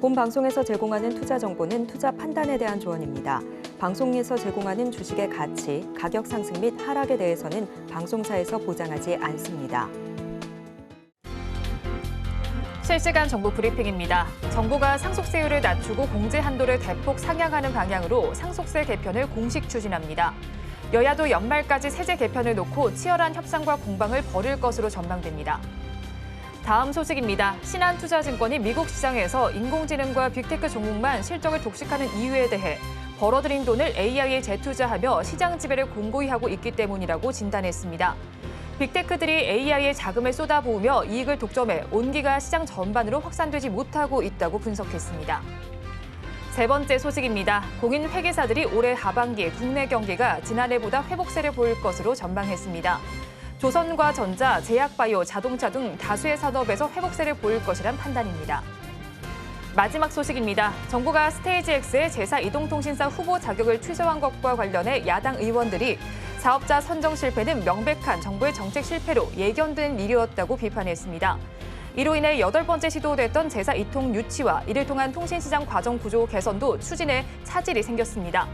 본 방송에서 제공하는 투자 정보는 투자 판단에 대한 조언입니다. 방송에서 제공하는 주식의 가치, 가격 상승 및 하락에 대해서는 방송사에서 보장하지 않습니다. 실시간 정부 브리핑입니다. 정부가 상속세율을 낮추고 공제 한도를 대폭 상향하는 방향으로 상속세 개편을 공식 추진합니다. 여야도 연말까지 세제 개편을 놓고 치열한 협상과 공방을 벌일 것으로 전망됩니다. 다음 소식입니다. 신한투자증권이 미국 시장에서 인공지능과 빅테크 종목만 실적을 독식하는 이유에 대해 벌어들인 돈을 AI에 재투자하며 시장 지배를 공고히 하고 있기 때문이라고 진단했습니다. 빅테크들이 AI에 자금을 쏟아부으며 이익을 독점해 온기가 시장 전반으로 확산되지 못하고 있다고 분석했습니다. 세 번째 소식입니다. 공인 회계사들이 올해 하반기 국내 경기가 지난해보다 회복세를 보일 것으로 전망했습니다. 조선과 전자, 제약바이오, 자동차 등 다수의 산업에서 회복세를 보일 것이란 판단입니다. 마지막 소식입니다. 정부가 스테이지X의 제사 이동통신사 후보 자격을 취소한 것과 관련해 야당 의원들이 사업자 선정 실패는 명백한 정부의 정책 실패로 예견된 일이었다고 비판했습니다. 이로 인해 8번째 시도됐던 제사 이통 유치와 이를 통한 통신시장 과정 구조 개선도 추진에 차질이 생겼습니다.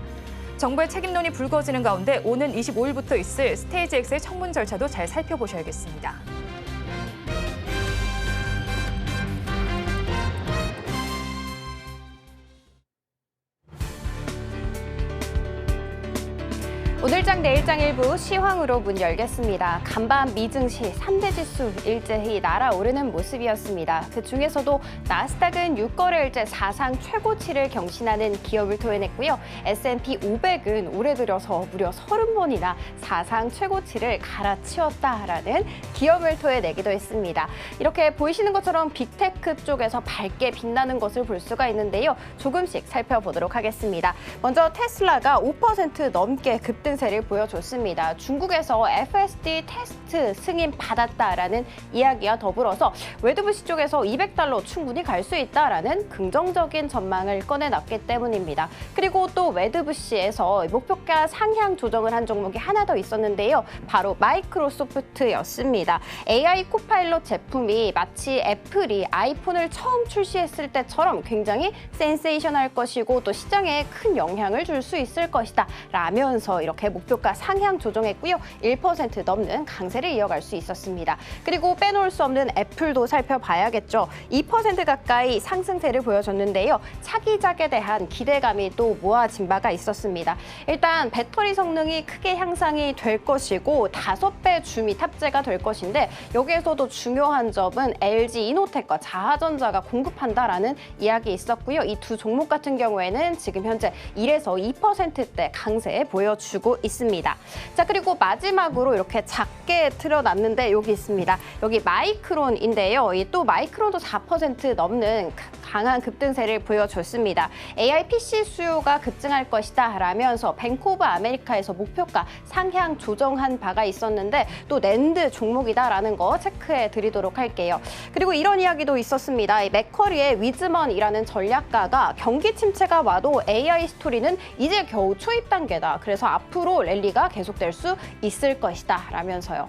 정부의 책임론이 불거지는 가운데 오는 25일부터 있을 스테이지X의 청문 절차도 잘 살펴보셔야겠습니다. 오늘장 내일장 일부 시황으로 문 열겠습니다. 간밤 미증시 3대 지수 일제히 날아오르는 모습이었습니다. 그중에서도 나스닥은 6거래일째 사상 최고치를 경신하는 기업을 토해냈고요. S&P 500은 올해 들어서 무려 30번이나 사상 최고치를 갈아치웠다라는 기업을 토해내기도 했습니다. 이렇게 보이시는 것처럼 빅테크 쪽에서 밝게 빛나는 것을 볼 수가 있는데요. 조금씩 살펴보도록 하겠습니다. 먼저 테슬라가 5% 넘게 급등 세를 보여줬습니다. 중국에서 FSD 테스트 승인 받았다라는 이야기와 더불어서 웨드부시 쪽에서 $200 충분히 갈 수 있다라는 긍정적인 전망을 꺼내놨기 때문입니다. 그리고 또 웨드부시에서 목표가 상향 조정을 한 종목이 하나 더 있었는데요. 바로 마이크로소프트였습니다. AI 코파일럿 제품이 마치 애플이 아이폰을 처음 출시했을 때처럼 굉장히 센세이션할 것이고 또 시장에 큰 영향을 줄 수 있을 것이다 라면서 이렇게 목표가 상향 조정했고요. 1% 넘는 강세를 이어갈 수 있었습니다. 그리고 빼놓을 수 없는 애플도 살펴봐야겠죠. 2% 가까이 상승세를 보여줬는데요. 차기작에 대한 기대감이 또 모아진 바가 있었습니다. 일단 배터리 성능이 크게 향상이 될 것이고 5배 줌이 탑재가 될 것인데 여기에서도 중요한 점은 LG 이노텍과 자하전자가 공급한다라는 이야기 있었고요. 이 두 종목 같은 경우에는 지금 현재 1에서 2%대 강세 보여주고 있습니다. 자, 그리고 마지막으로 이렇게 작게 틀어놨는데 여기 있습니다. 여기 마이크론인데요. 이 또 마이크론도 4% 넘는 강한 급등세를 보여줬습니다. AI PC 수요가 급증할 것이다 라면서 뱅크 오브 아메리카에서 목표가 상향 조정한 바가 있었는데 또 낸드 종목이다라는 거 체크해 드리도록 할게요. 그리고 이런 이야기도 있었습니다. 이 맥쿼리의 위즈먼이라는 전략가가 경기 침체가 와도 AI 스토리는 이제 겨우 초입 단계다. 그래서 앞으로 랠리가 계속될 수 있을 것이다 라면서요.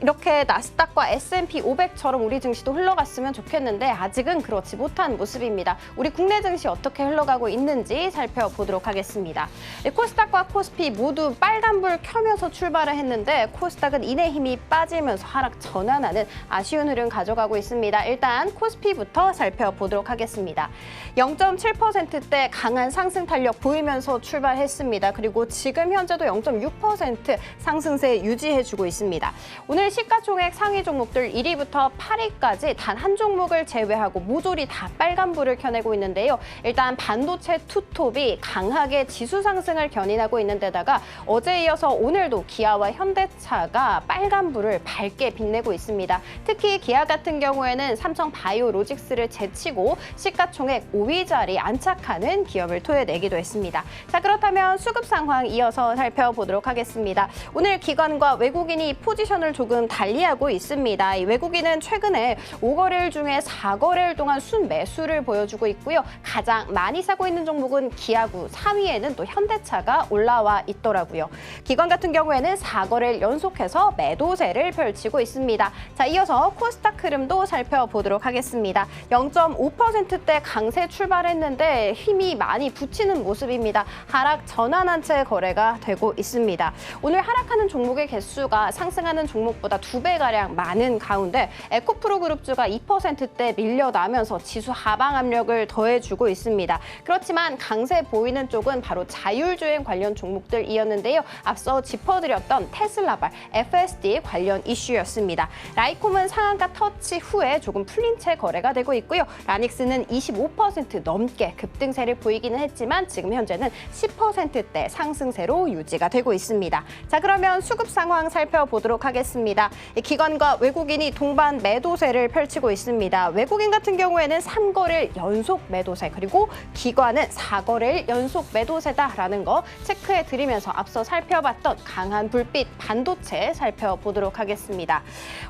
이렇게 나스닥과 S&P 500처럼 우리 증시도 흘러갔으면 좋겠는데 아직은 그렇지 못한 모습입니다. 우리 국내 증시 어떻게 흘러가고 있는지 살펴보도록 하겠습니다. 코스닥과 코스피 모두 빨간불 켜면서 출발을 했는데 코스닥은 이내 힘이 빠지면서 하락 전환하는 아쉬운 흐름 가져가고 있습니다. 일단 코스피부터 살펴보도록 하겠습니다. 0.7%대 강한 상승 탄력 보이면서 출발했습니다. 그리고 지금 현재도 0.6% 상승세 유지해주고 있습니다. 오늘 시가총액 상위 종목들 1위부터 8위까지 단 한 종목을 제외하고 모조리 다 빨간불을 켜내고 있는데요. 일단 반도체 투톱이 강하게 지수 상승을 견인하고 있는 데다가 어제 이어서 오늘도 기아와 현대차가 빨간불을 밝게 빛내고 있습니다. 특히 기아 같은 경우에는 삼성 바이오로직스를 제치고 시가총액 5위 자리 안착하는 기업을 토해내기도 했습니다. 자, 그렇다면 수급 상황 이어서 살펴보겠습니다. 살펴보도록 하겠습니다. 오늘 기관과 외국인이 포지션을 조금 달리하고 있습니다. 이 외국인은 최근에 5거래일 중에 4거래일 동안 순매수를 보여주고 있고요. 가장 많이 사고 있는 종목은 기아구, 3위에는 또 현대차가 올라와 있더라고요. 기관 같은 경우에는 4거래일 연속해서 매도세를 펼치고 있습니다. 자, 이어서 코스닥 흐름도 살펴보도록 하겠습니다. 0.5%대 강세 출발했는데 힘이 많이 붙이는 모습입니다. 하락 전환한 채 거래가 되고 있습니다. 오늘 하락하는 종목의 개수가 상승하는 종목보다 2배가량 많은 가운데 에코프로 그룹주가 2%대 밀려나면서 지수 하방 압력을 더해주고 있습니다. 그렇지만 강세 보이는 쪽은 바로 자율주행 관련 종목들이었는데요. 앞서 짚어드렸던 테슬라발, FSD 관련 이슈였습니다. 라이콤은 상한가 터치 후에 조금 풀린 채 거래가 되고 있고요. 라닉스는 25% 넘게 급등세를 보이기는 했지만 지금 현재는 10%대 상승세로 유지가 되고 있습니다. 자, 그러면 수급 상황 살펴보도록 하겠습니다. 기관과 외국인이 동반 매도세를 펼치고 있습니다. 외국인 같은 경우에는 3거래일 연속 매도세, 그리고 기관은 4거래일 연속 매도세다라는 거 체크해 드리면서 앞서 살펴봤던 강한 불빛 반도체 살펴보도록 하겠습니다.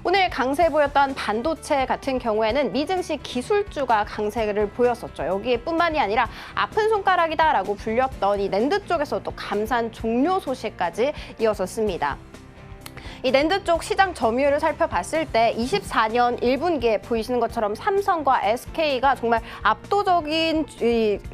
오늘 강세 보였던 반도체 같은 경우에는 미증시 기술주가 강세를 보였었죠. 여기에 뿐만이 아니라 아픈 손가락이다라고 불렸던 이 낸드 쪽에서도 감산 종료 소식까지 이어졌습니다. 이 낸드 쪽 시장 점유율을 살펴봤을 때 24년 1분기에 보이시는 것처럼 삼성과 SK가 정말 압도적인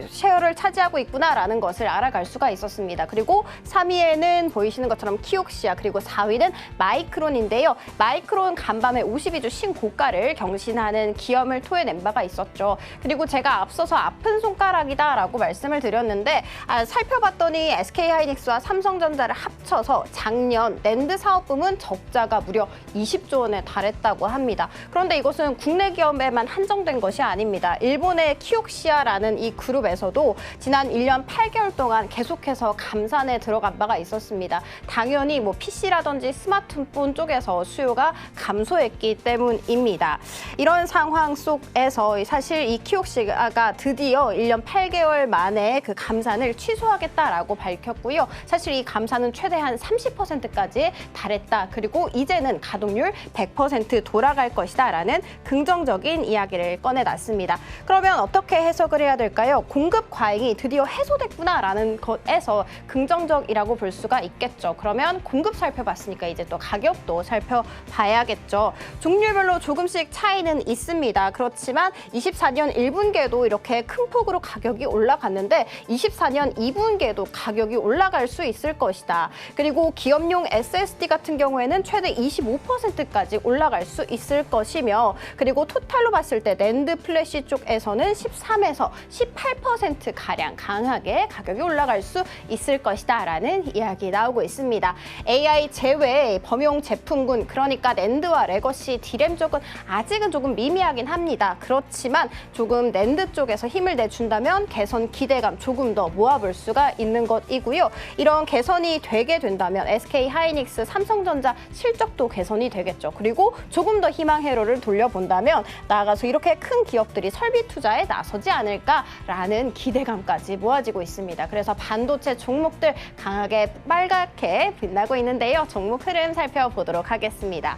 셰어를 차지하고 있구나라는 것을 알아갈 수가 있었습니다. 그리고 3위에는 보이시는 것처럼 키옥시아, 그리고 4위는 마이크론인데요. 마이크론 간밤에 52주 신고가를 경신하는 기염을 토해낸 바가 있었죠. 그리고 제가 앞서서 아픈 손가락이다라고 말씀을 드렸는데 살펴봤더니 SK하이닉스와 삼성전자를 합쳐서 작년 낸드 사업 부문 적자가 무려 20조 원에 달했다고 합니다. 그런데 이것은 국내 기업에만 한정된 것이 아닙니다. 일본의 키옥시아라는 이 그룹에서도 지난 1년 8개월 동안 계속해서 감산에 들어간 바가 있었습니다. 당연히 뭐 PC라든지 스마트폰 쪽에서 수요가 감소했기 때문입니다. 이런 상황 속에서 사실 이 키옥시아가 드디어 1년 8개월 만에 그 감산을 취소하겠다라고 밝혔고요. 사실 이 감산은 최대한 30%까지 달했다. 그리고 이제는 가동률 100% 돌아갈 것이다라는 긍정적인 이야기를 꺼내놨습니다. 그러면 어떻게 해석을 해야 될까요? 공급 과잉이 드디어 해소됐구나라는 것에서 긍정적이라고 볼 수가 있겠죠. 그러면 공급 살펴봤으니까 이제 또 가격도 살펴봐야겠죠. 종류별로 조금씩 차이는 있습니다. 그렇지만 24년 1분기에도 이렇게 큰 폭으로 가격이 올라갔는데 24년 2분기에도 가격이 올라갈 수 있을 것이다. 그리고 기업용 SSD 같은 경우에는 최대 25%까지 올라갈 수 있을 것이며, 그리고 토탈로 봤을 때 낸드 플래시 쪽에서는 13에서 18%가량 강하게 가격이 올라갈 수 있을 것이다라는 이야기 나오고 있습니다. AI 제외 범용 제품군, 그러니까 낸드와 레거시 디램 쪽은 아직은 조금 미미하긴 합니다. 그렇지만 조금 낸드 쪽에서 힘을 내준다면 개선 기대감 조금 더 모아볼 수가 있는 것이고요. 이런 개선이 되게 된다면 SK하이닉스, 삼성전자 실적도 개선이 되겠죠. 그리고 조금 더 희망 회로를 돌려본다면 나아가서 이렇게 큰 기업들이 설비 투자에 나서지 않을까라는 기대감까지 모아지고 있습니다. 그래서 반도체 종목들 강하게 빨갛게 빛나고 있는데요. 종목 흐름 살펴보도록 하겠습니다.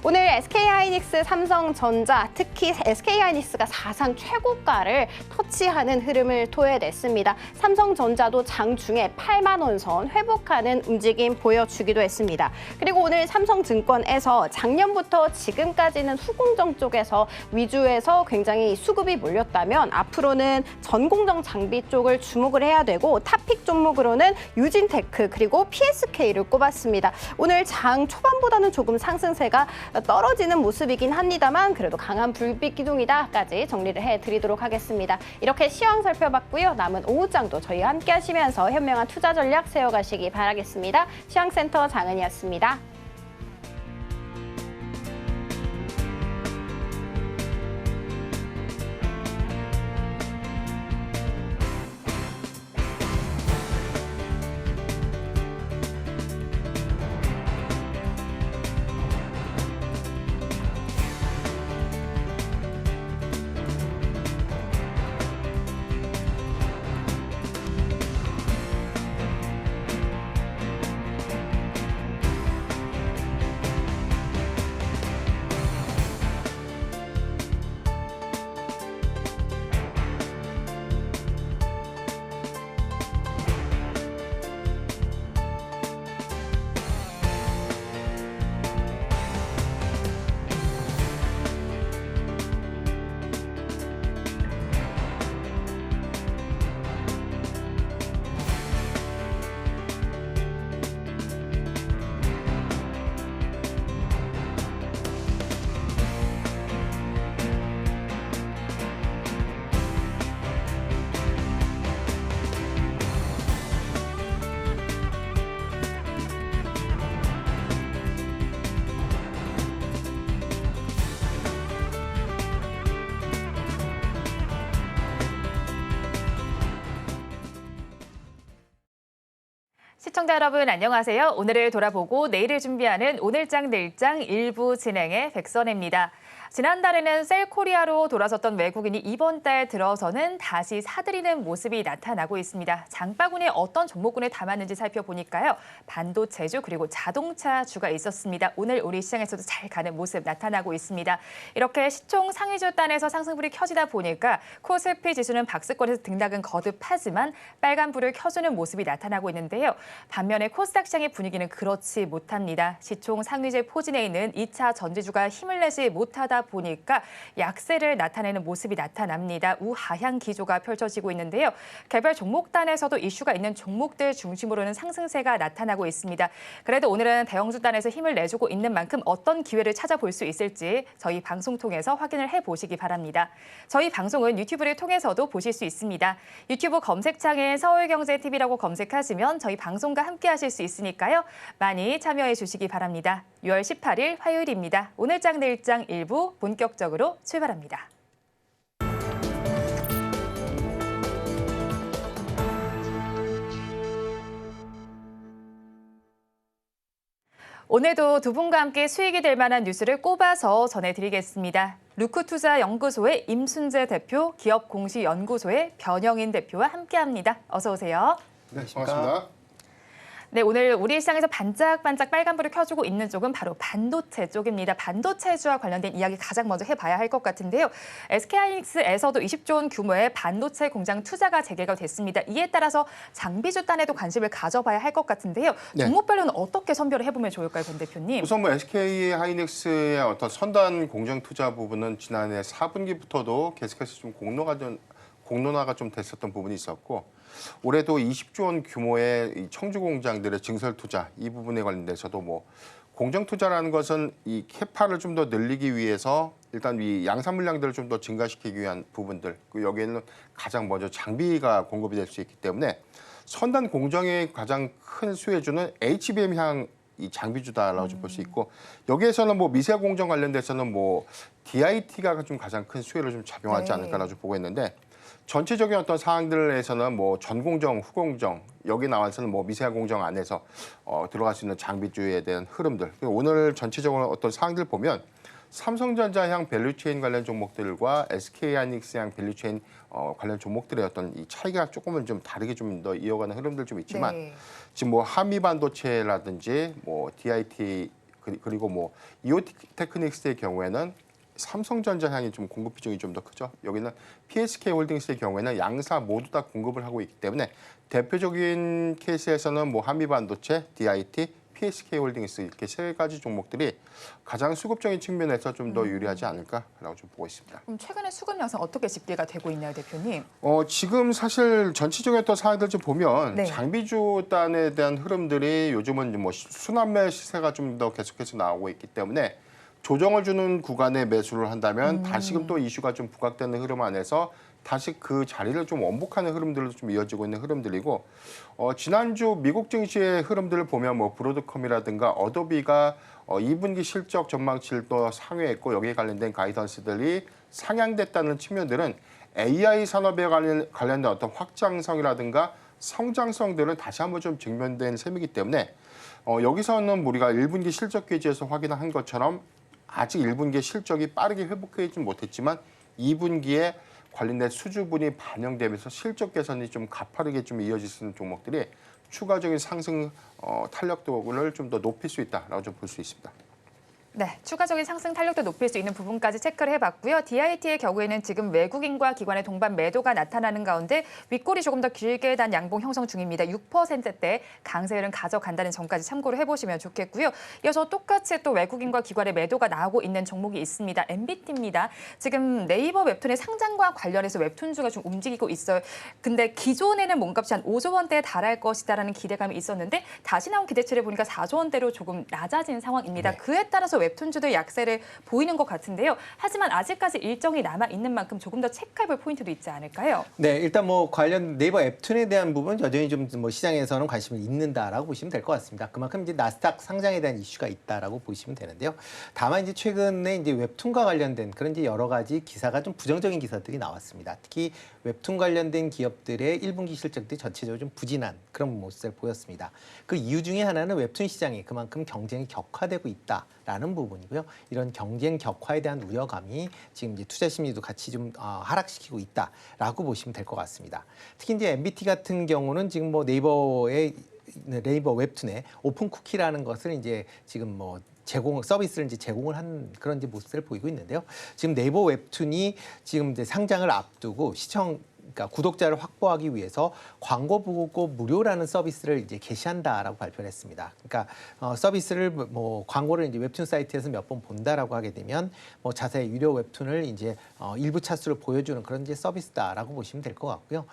오늘 SK하이닉스, 삼성전자, 특히 SK하이닉스가 사상 최고가를 터치하는 흐름을 토해냈습니다. 삼성전자도 장중에 8만 원 선 회복하는 움직임 보여주기도 했습니다. 그리고 오늘 삼성증권에서 작년부터 지금까지는 후공정 쪽에서 위주에서 굉장히 수급이 몰렸다면 앞으로는 전공정 장비 쪽을 주목을 해야 되고, 탑픽 종목으로는 유진테크 그리고 PSK를 꼽았습니다. 오늘 장 초반보다는 조금 상승세가 떨어지는 모습이긴 합니다만 그래도 강한 불빛 기둥이다까지 정리를 해드리도록 하겠습니다. 이렇게 시황 살펴봤고요. 남은 오후장도 저희와 함께 하시면서 현명한 투자 전략 세워가시기 바라겠습니다. 시황센터 장은이었습니다. 시청자 여러분 안녕하세요. 오늘을 돌아보고 내일을 준비하는 오늘장 내일장 일부 진행의 백선혜입니다. 지난달에는 셀코리아로 돌아섰던 외국인이 이번 달 들어서는 다시 사들이는 모습이 나타나고 있습니다. 장바구니에 어떤 종목군을 담았는지 살펴보니까요. 반도체주 그리고 자동차주가 있었습니다. 오늘 우리 시장에서도 잘 가는 모습 나타나고 있습니다. 이렇게 시총 상위주 단에서 상승불이 켜지다 보니까 코스피 지수는 박스권에서 등락은 거듭하지만 빨간불을 켜주는 모습이 나타나고 있는데요. 반면에 코스닥 시장의 분위기는 그렇지 못합니다. 시총 상위제 포진에 있는 2차 전지주가 힘을 내지 못하다 보니까 약세를 나타내는 모습이 나타납니다. 우하향 기조가 펼쳐지고 있는데요. 개별 종목단에서도 이슈가 있는 종목들 중심으로는 상승세가 나타나고 있습니다. 그래도 오늘은 대형주 단에서 힘을 내주고 있는 만큼 어떤 기회를 찾아볼 수 있을지 저희 방송 통해서 확인을 해보시기 바랍니다. 저희 방송은 유튜브를 통해서도 보실 수 있습니다. 유튜브 검색창에 서울경제TV라고 검색하시면 저희 방송과 함께 하실 수 있으니까요. 많이 참여해 주시기 바랍니다. 6월 18일 화요일입니다. 오늘장 내일장 일부 본격적으로 출발합니다. 오늘도 두 분과 함께 수익이 될 만한 뉴스를 꼽아서 전해드리겠습니다. 루크투자연구소의 임순재 대표, 기업공시연구소의 변영인 대표와 함께합니다. 어서 오세요. 네, 반갑습니다. 네, 오늘 우리 시장에서 반짝반짝 빨간불을 켜주고 있는 쪽은 바로 반도체 쪽입니다. 반도체주와 관련된 이야기 가장 먼저 해봐야 할 것 같은데요. SK하이닉스에서도 20조 원 규모의 반도체 공장 투자가 재개가 됐습니다. 이에 따라서 장비주 단에도 관심을 가져봐야 할 것 같은데요. 네. 종목별로는 어떻게 선별을 해보면 좋을까요, 권 대표님? 우선 SK하이닉스의 어떤 선단 공정 투자 부분은 지난해 4분기부터도 계속해서 좀 공론화가 좀 됐었던 부분이 있었고, 올해도 20조 원 규모의 이 청주 공장들의 증설 투자 이 부분에 관련돼서도 뭐 공정 투자라는 것은 이 캐파를 좀 더 늘리기 위해서 일단 이 양산 물량들을 좀 더 증가시키기 위한 부분들, 그 여기에는 가장 먼저 장비가 공급이 될 수 있기 때문에 선단 공정의 가장 큰 수혜주는 HBM향 이 장비주다라고 좀 볼 수 있고, 여기에서는 뭐 미세 공정 관련돼서는 뭐 DIT가 좀 가장 큰 수혜를 좀 작용하지 않을까라고 좀 보고 있는데, 전체적인 어떤 사항들에서는 뭐 전공정, 후공정, 여기 나와서는 뭐 미세한 공정 안에서 들어갈 수 있는 장비주에 대한 흐름들. 오늘 전체적으로 어떤 사항들 보면 삼성전자향 밸류체인 관련 종목들과 SK하이닉스향 밸류체인 관련 종목들의 어떤 이 차이가 조금은 좀 다르게 좀 더 이어가는 흐름들 좀 있지만, 네. 지금 뭐 한미 반도체라든지 뭐 DIT 그리고 뭐 EOT 테크닉스의 경우에는 삼성전자 향이 좀 공급 비중이 좀 더 크죠. 여기는 PSK홀딩스의 경우에는 양사 모두 다 공급을 하고 있기 때문에 대표적인 케이스에서는 뭐 한미반도체, DIT, PSK홀딩스 이렇게 세 가지 종목들이 가장 수급적인 측면에서 좀 더 유리하지 않을까라고 좀 보고 있습니다. 그럼 최근에 수급 양상 어떻게 집계가 되고 있나요, 대표님? 지금 사실 전체적인 어떤 사항들 좀 보면 네. 장비주 단에 대한 흐름들이 요즘은 뭐 순환매 시세가 좀 더 계속해서 나오고 있기 때문에 조정을 주는 구간에 매수를 한다면 다시금 또 이슈가 좀 부각되는 흐름 안에서 다시 그 자리를 좀 원복하는 흐름들로 좀 이어지고 있는 흐름들이고, 지난주 미국 증시의 흐름들을 보면 뭐 브로드컴이라든가 어도비가 2분기 실적 전망치를 또 상회했고, 여기에 관련된 가이던스들이 상향됐다는 측면들은 AI 산업에 관련된 어떤 확장성이라든가 성장성들은 다시 한번 좀 증명된 셈이기 때문에 여기서는 우리가 1분기 실적 기지에서 확인한 것처럼 아직 1분기 실적이 빠르게 회복하지 못했지만 2분기에 관련된 수주분이 반영되면서 실적 개선이 좀 가파르게 좀 이어질 수 있는 종목들이 추가적인 상승 탄력도를 좀 더 높일 수 있다라고 좀 볼 수 있습니다. 네, 추가적인 상승 탄력도 높일 수 있는 부분까지 체크를 해봤고요. DIT의 경우에는 지금 외국인과 기관의 동반 매도가 나타나는 가운데 윗골이 조금 더 길게 단 양봉 형성 중입니다. 6%대 강세율은 가져간다는 점까지 참고를 해보시면 좋겠고요. 이어서 똑같이 또 외국인과 기관의 매도가 나오고 있는 종목이 있습니다. MBT입니다. 지금 네이버 웹툰의 상장과 관련해서 웹툰주가 좀 움직이고 있어요. 근데 기존에는 몸값이 한 5조 원대에 달할 것이다라는 기대감이 있었는데 다시 나온 기대치를 보니까 4조 원대로 조금 낮아진 상황입니다. 네. 그에 따라서 웹툰주도 약세를 보이는 것 같은데요. 하지만 아직까지 일정이 남아 있는 만큼 조금 더 체크해볼 포인트도 있지 않을까요? 네, 일단 뭐 관련 네이버 웹툰에 대한 부분 여전히 좀 뭐 시장에서는 관심을 있는다라고 보시면 될 것 같습니다. 그만큼 이제 나스닥 상장에 대한 이슈가 있다라고 보시면 되는데요. 다만 이제 최근에 이제 웹툰과 관련된 그런 이제 여러 가지 기사가 좀 부정적인 기사들이 나왔습니다. 특히 웹툰 관련된 기업들의 1분기 실적들이 전체적으로 좀 부진한 그런 모습을 보였습니다. 그 이유 중에 하나는 웹툰 시장이 그만큼 경쟁이 격화되고 있다라는 부분이고요. 이런 경쟁 격화에 대한 우려감이 지금 이제 투자 심리도 같이 좀 하락시키고 있다라고 보시면 될 것 같습니다. 특히 이제 MBT 같은 경우는 지금 뭐 네이버 웹툰에 오픈 쿠키라는 것을 이제 지금 뭐 서비스를 이제 제공을 한 그런 이제 모습을 보이고 있는데요. 지금 네이버 웹툰이 지금 이제 상장을 앞두고 그러니까 구독자를 확보하기 위해서 광고 보고 무료라는 서비스를 이제 개시한다라고 발표를 했습니다. 그러니까 서비스를 뭐 광고를 이제 웹툰 사이트에서 몇 번 본다라고 하게 되면 뭐 자사의 유료 웹툰을 이제 일부 차수를 보여주는 그런 이제 서비스다라고 보시면 될 것 같고요.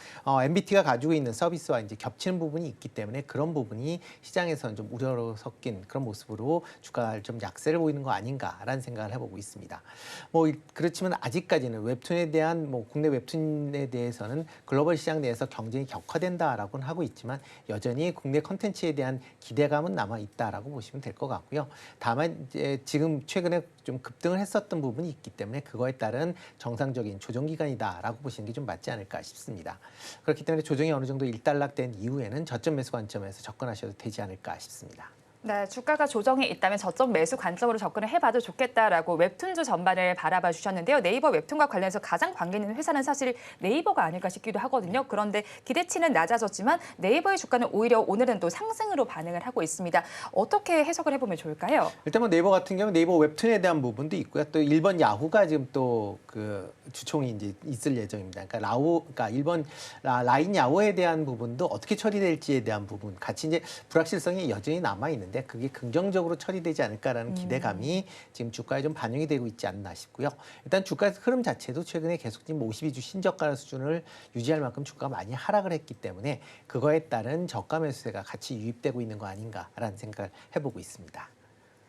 MBT가 가지고 있는 서비스와 이제 겹치는 부분이 있기 때문에 그런 부분이 시장에서는 좀 우려로 섞인 그런 모습으로 주가가 좀 약세를 보이는 거 아닌가라는 생각을 해보고 있습니다. 뭐 그렇지만 아직까지는 웹툰에 대한 뭐 국내 웹툰에 대해서는 글로벌 시장 내에서 경쟁이 격화된다라고는 하고 있지만 여전히 국내 콘텐츠에 대한 기대감은 남아 있다라고 보시면 될 것 같고요. 다만 이제 지금 최근에 좀 급등을 했었던 부분이 있기 때문에 그거에 따른 정상적인 조정 기간이다라고 보시는 게 좀 맞지 않을까 싶습니다. 그렇기 때문에 조정이 어느 정도 일단락된 이후에는 저점 매수 관점에서 접근하셔도 되지 않을까 싶습니다. 네, 주가가 조정이 있다면 저점 매수 관점으로 접근을 해봐도 좋겠다라고 웹툰주 전반을 바라봐 주셨는데요. 네이버 웹툰과 관련해서 가장 관계 있는 회사는 사실 네이버가 아닐까 싶기도 하거든요. 그런데 기대치는 낮아졌지만 네이버의 주가는 오히려 오늘은 또 상승으로 반응을 하고 있습니다. 어떻게 해석을 해보면 좋을까요? 일단 뭐 네이버 같은 경우는 네이버 웹툰에 대한 부분도 있고요. 또 일본 야후가 지금 또 그 주총이 이제 있을 예정입니다. 그러니까 일본 라인 야후에 대한 부분도 어떻게 처리될지에 대한 부분 같이 이제 불확실성이 여전히 남아 있는데 그게 긍정적으로 처리되지 않을까라는 기대감이 지금 주가에 좀 반영이 되고 있지 않나 싶고요. 일단 주가 흐름 자체도 최근에 계속 지금 52주 신저가 수준을 유지할 만큼 주가가 많이 하락을 했기 때문에 그거에 따른 저가 매수세가 같이 유입되고 있는 거 아닌가라는 생각을 해보고 있습니다.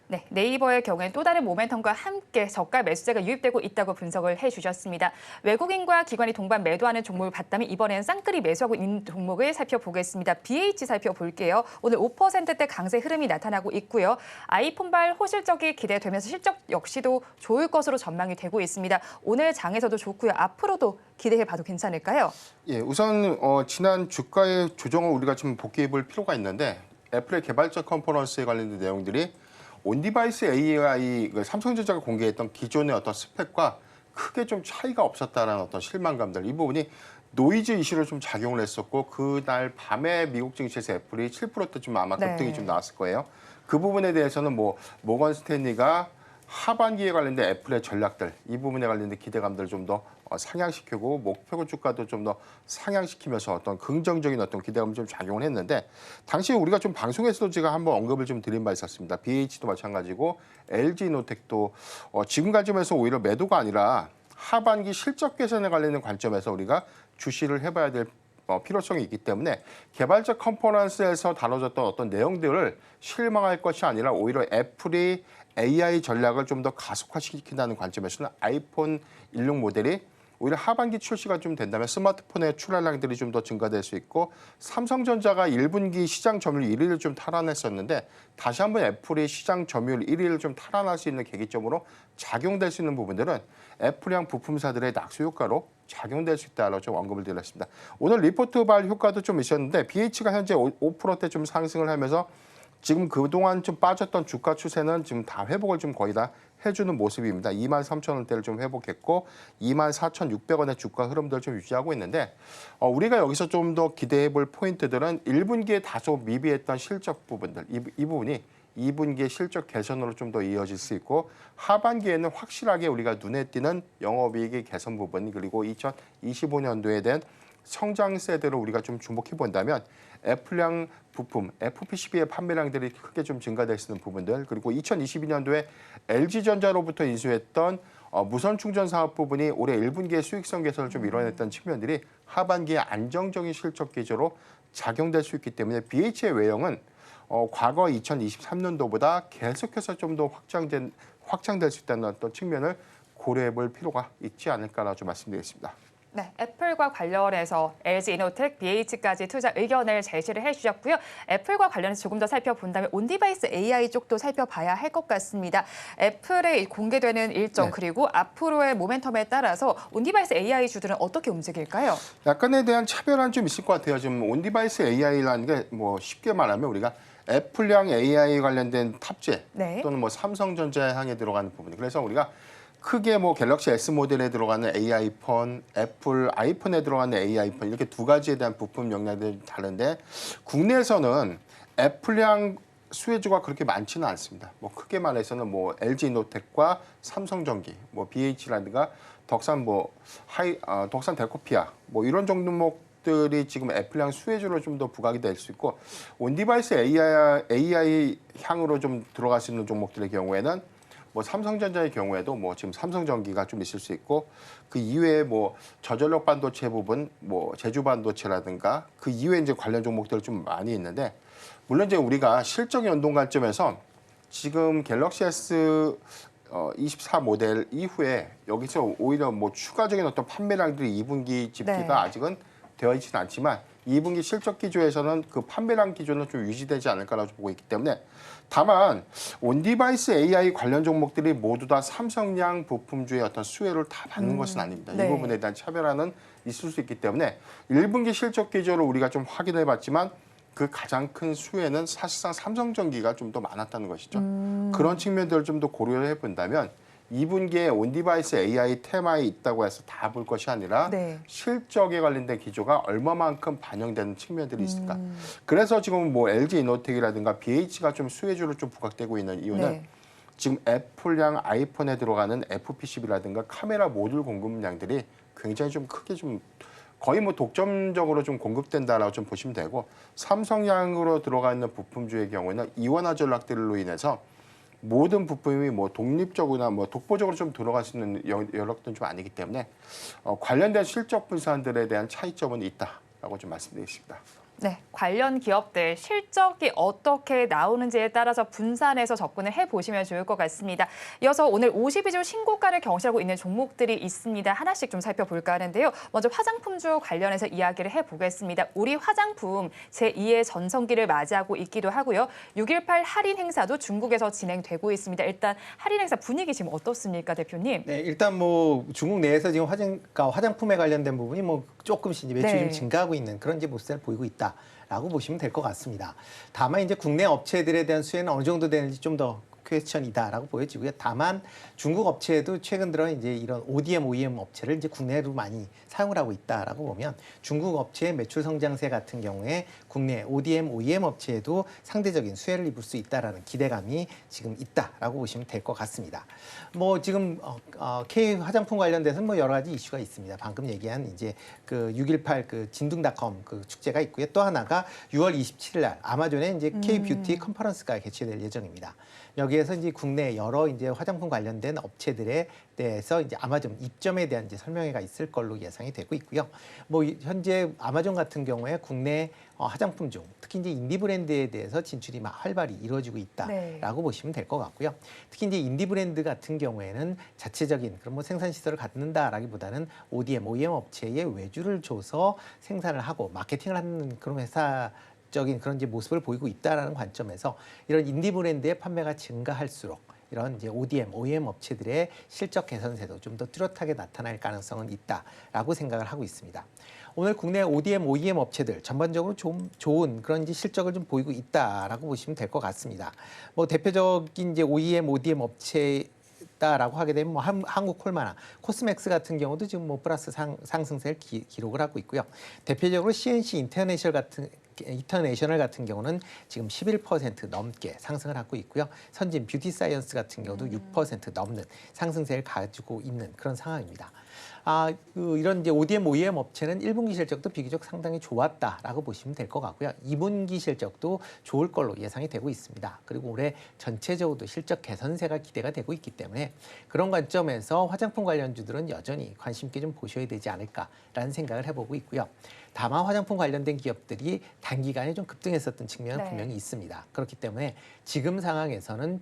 네, 네이버의 경우엔 또 다른 모멘텀과 함께 저가 매수세가 유입되고 있다고 분석을 해주셨습니다. 외국인과 기관이 동반 매도하는 종목을 봤다면 이번에는 쌍끌이 매수하고 있는 종목을 살펴보겠습니다. BH 살펴볼게요. 오늘 5%대 강세 흐름이 나타나고 있고요. 아이폰발 호실적이 기대되면서 실적 역시도 좋을 것으로 전망이 되고 있습니다. 오늘 장에서도 좋고요. 앞으로도 기대해봐도 괜찮을까요? 예, 우선 지난 주가의 조정을 우리가 좀 복귀해볼 필요가 있는데 애플의 개발자 컨퍼런스에 관련된 내용들이 온디바이스 AI 삼성전자가 공개했던 기존의 어떤 스펙과 크게 좀 차이가 없었다라는 어떤 실망감들 이 부분이 노이즈 이슈로 좀 작용을 했었고 그날 밤에 미국 증시에서 애플이 7%대 좀 아마 급등이 좀 나왔을 거예요. 그 부분에 대해서는 뭐 모건 스탠리가 하반기에 관련된 애플의 전략들 이 부분에 관련된 기대감들을 좀 더 상향시키고 목표 주가도 좀 더 상향시키면서 어떤 긍정적인 어떤 기대감을 좀 작용을 했는데 당시 우리가 좀 방송에서도 제가 한번 언급을 좀 드린 바 있었습니다. BH도 마찬가지고 LG노텍도 지금 관점에서 오히려 매도가 아니라 하반기 실적 개선에 관련된 관점에서 우리가 주시를 해봐야 될 필요성이 있기 때문에 개발자 컨퍼런스에서 다뤄졌던 어떤 내용들을 실망할 것이 아니라 오히려 애플이 AI 전략을 좀 더 가속화시킨다는 관점에서는 아이폰 16 모델이 오히려 하반기 출시가 좀 된다면 스마트폰의 출하량들이 좀 더 증가될 수 있고 삼성전자가 1분기 시장 점유율 1위를 좀 탈환했었는데 다시 한번 애플이 시장 점유율 1위를 좀 탈환할 수 있는 계기점으로 작용될 수 있는 부분들은 애플형 부품사들의 낙수 효과로 작용될 수 있다라고 좀 언급을 드렸습니다. 오늘 리포트발 효과도 좀 있었는데 BH가 현재 5%대 좀 상승을 하면서 지금 그동안 좀 빠졌던 주가 추세는 지금 다 회복을 좀 거의 다 해주는 모습입니다. 23,000원대를 좀 회복했고 24,600원의 주가 흐름들을 좀 유지하고 있는데 우리가 여기서 좀 더 기대해 볼 포인트들은 1분기에 다소 미비했던 실적 부분들 이 부분이 2분기의 실적 개선으로 좀 더 이어질 수 있고 하반기에는 확실하게 우리가 눈에 띄는 영업이익의 개선 부분 그리고 2025년도에 대한 성장세대로 우리가 좀 주목해 본다면 애플량 부품, FPCB의 판매량들이 크게 좀 증가될 수 있는 부분들 그리고 2022년도에 LG전자로부터 인수했던 무선 충전 사업 부분이 올해 1분기에 수익성 개선을 좀 이뤄냈던 측면들이 하반기에 안정적인 실적 기조로 작용될 수 있기 때문에 BH의 외형은 과거 2023년도보다 계속해서 좀 더 확장될 수 있다는 어떤 측면을 고려해 볼 필요가 있지 않을까라고 좀 말씀드리겠습니다. 네, 애플과 관련해서 LG 이노텍, BH까지 투자 의견을 제시를 해주셨고요. 애플과 관련해서 조금 더 살펴본다면 온디바이스 AI 쪽도 살펴봐야 할 것 같습니다. 애플의 공개되는 일정 네. 그리고 앞으로의 모멘텀에 따라서 온디바이스 AI 주들은 어떻게 움직일까요? 약간에 대한 차별화는 좀 있을 것 같아요. 지금 온디바이스 AI라는 게 뭐 쉽게 말하면 우리가 애플향 AI 관련된 탑재 네. 또는 뭐 삼성전자 향에 들어가는 부분. 그래서 우리가 크게 뭐 갤럭시 S 모델에 들어가는 AI 폰, 애플 아이폰에 들어가는 AI 폰 이렇게 두 가지에 대한 부품 역량들이 다른데 국내에서는 애플향 수혜주가 그렇게 많지는 않습니다. 뭐 크게 말해서는 뭐 LG 이노텍과 삼성전기, 뭐 BH라든가 덕산 덕산 델코피아 뭐 이런 종목들이 지금 애플향 수혜주로 좀 더 부각이 될 수 있고 온디바이스 AI 향으로 좀 들어갈 수 있는 종목들의 경우에는 뭐 삼성전자의 경우에도 뭐 지금 삼성전기가 좀 있을 수 있고 그 이외에 뭐 저전력 반도체 부분, 뭐 제주 반도체라든가 그 이외에 이제 관련 종목들 좀 많이 있는데 물론 이제 우리가 실적 연동 관점에서 지금 갤럭시 S 24 모델 이후에 여기서 오히려 뭐 추가적인 어떤 판매량들이 2분기 집계가 네. 아직은 되어 있지는 않지만 2분기 실적 기조에서는 그 판매량 기조는 좀 유지되지 않을까라고 보고 있기 때문에 다만 온디바이스 AI 관련 종목들이 모두 다 삼성양 부품주의 어떤 수혜를 다 받는 것은 아닙니다. 네. 이 부분에 대한 차별화는 있을 수 있기 때문에 1분기 실적 기조를 우리가 좀 확인해 봤지만 그 가장 큰 수혜는 사실상 삼성전기가 좀 더 많았다는 것이죠. 그런 측면들을 좀 더 고려해 본다면 2분기에 온디바이스 AI 테마에 있다고 해서 다 볼 것이 아니라 네. 실적에 관련된 기조가 얼마만큼 반영되는 측면들이 있을까. 그래서 지금 뭐 LG 이노텍이라든가 BH가 좀 수혜주로 좀 부각되고 있는 이유는 네. 지금 애플향 아이폰에 들어가는 FPCB라든가 카메라 모듈 공급량들이 굉장히 좀 크게 좀 거의 뭐 독점적으로 좀 공급된다라고 좀 보시면 되고 삼성향으로 들어가 있는 부품주의 경우에는 이원화 전략들로 인해서 모든 부품이 뭐 독립적이나 뭐 독보적으로 좀 들어갈 수 있는 여력들은 좀 아니기 때문에 관련된 실적 분산들에 대한 차이점은 있다라고 좀 말씀드리겠습니다. 네, 관련 기업들 실적이 어떻게 나오는지에 따라서 분산해서 접근을 해보시면 좋을 것 같습니다. 이어서 오늘 52주 신고가를 경신하고 있는 종목들이 있습니다. 하나씩 좀 살펴볼까 하는데요. 먼저 화장품주 관련해서 이야기를 해보겠습니다. 우리 화장품 제2의 전성기를 맞이하고 있기도 하고요. 6.18 할인 행사도 중국에서 진행되고 있습니다. 일단 할인 행사 분위기 지금 어떻습니까, 대표님? 네, 일단 뭐 중국 내에서 지금 화장품에 관련된 부분이 뭐 조금씩 이제 매출이 네. 좀 증가하고 있는 그런 이제 모습을 보이고 있다라고 보시면 될 것 같습니다. 다만 이제 국내 업체들에 대한 수혜는 어느 정도 되는지 좀 더 퀘스천이다라고 보여지고요. 다만 중국 업체도 최근 들어 이제 이런 ODM, OEM 업체를 이제 국내로 많이 사용을 하고 있다라고 보면 중국 업체의 매출 성장세 같은 경우에 국내 ODM, OEM 업체에도 상대적인 수혜를 입을 수 있다라는 기대감이 지금 있다라고 보시면 될 것 같습니다. 뭐 지금 K 화장품 관련돼서는 뭐 여러 가지 이슈가 있습니다. 방금 얘기한 이제 그 6.18 그 진둥닷컴 그 축제가 있고요. 또 하나가 6월 27일 날 아마존의 이제 K 뷰티 컨퍼런스가 개최될 예정입니다. 여기에서 이제 국내 여러 이제 화장품 관련된 업체들에 대해서 이제 아마존 입점에 대한 이제 설명회가 있을 걸로 예상이 되고 있고요. 뭐 현재 아마존 같은 경우에 국내 화장품 중 특히 이제 인디 브랜드에 대해서 진출이 활발히 이루어지고 있다라고 네. 보시면 될 것 같고요. 특히 이제 인디 브랜드 같은 경우에는 자체적인 그런 뭐 생산 시설을 갖는다라기보다는 ODM, OEM 업체에 외주를 줘서 생산을 하고 마케팅을 하는 그런 회사. 적인 그런 이제 모습을 보이고 있다라는 관점에서 이런 인디 브랜드의 판매가 증가할수록 이런 이제 ODM, OEM 업체들의 실적 개선세도 좀 더 뚜렷하게 나타날 가능성은 있다라고 생각을 하고 있습니다. 오늘 국내 ODM, OEM 업체들 전반적으로 좀 좋은 그런 이제 실적을 좀 보이고 있다라고 보시면 될 것 같습니다. 뭐 대표적인 이제 OEM, ODM 업체 라고 하게 되면 뭐 한국콜마나 코스맥스 같은 경우도 지금 뭐 플러스 상승세를 기록을 하고 있고요. 대표적으로 CNC 인터내셔널 같은 경우는 지금 11% 넘게 상승을 하고 있고요. 선진 뷰티 사이언스 같은 경우도 6% 넘는 상승세를 가지고 있는 그런 상황입니다. 이런 이제 ODM, OEM 업체는 1분기 실적도 비교적 상당히 좋았다라고 보시면 될 것 같고요. 2분기 실적도 좋을 걸로 예상이 되고 있습니다. 그리고 올해 전체적으로 실적 개선세가 기대가 되고 있기 때문에 그런 관점에서 화장품 관련주들은 여전히 관심 있게 좀 보셔야 되지 않을까라는 생각을 해보고 있고요. 다만 화장품 관련된 기업들이 단기간에 좀 급등했었던 측면은 네. 분명히 있습니다. 그렇기 때문에 지금 상황에서는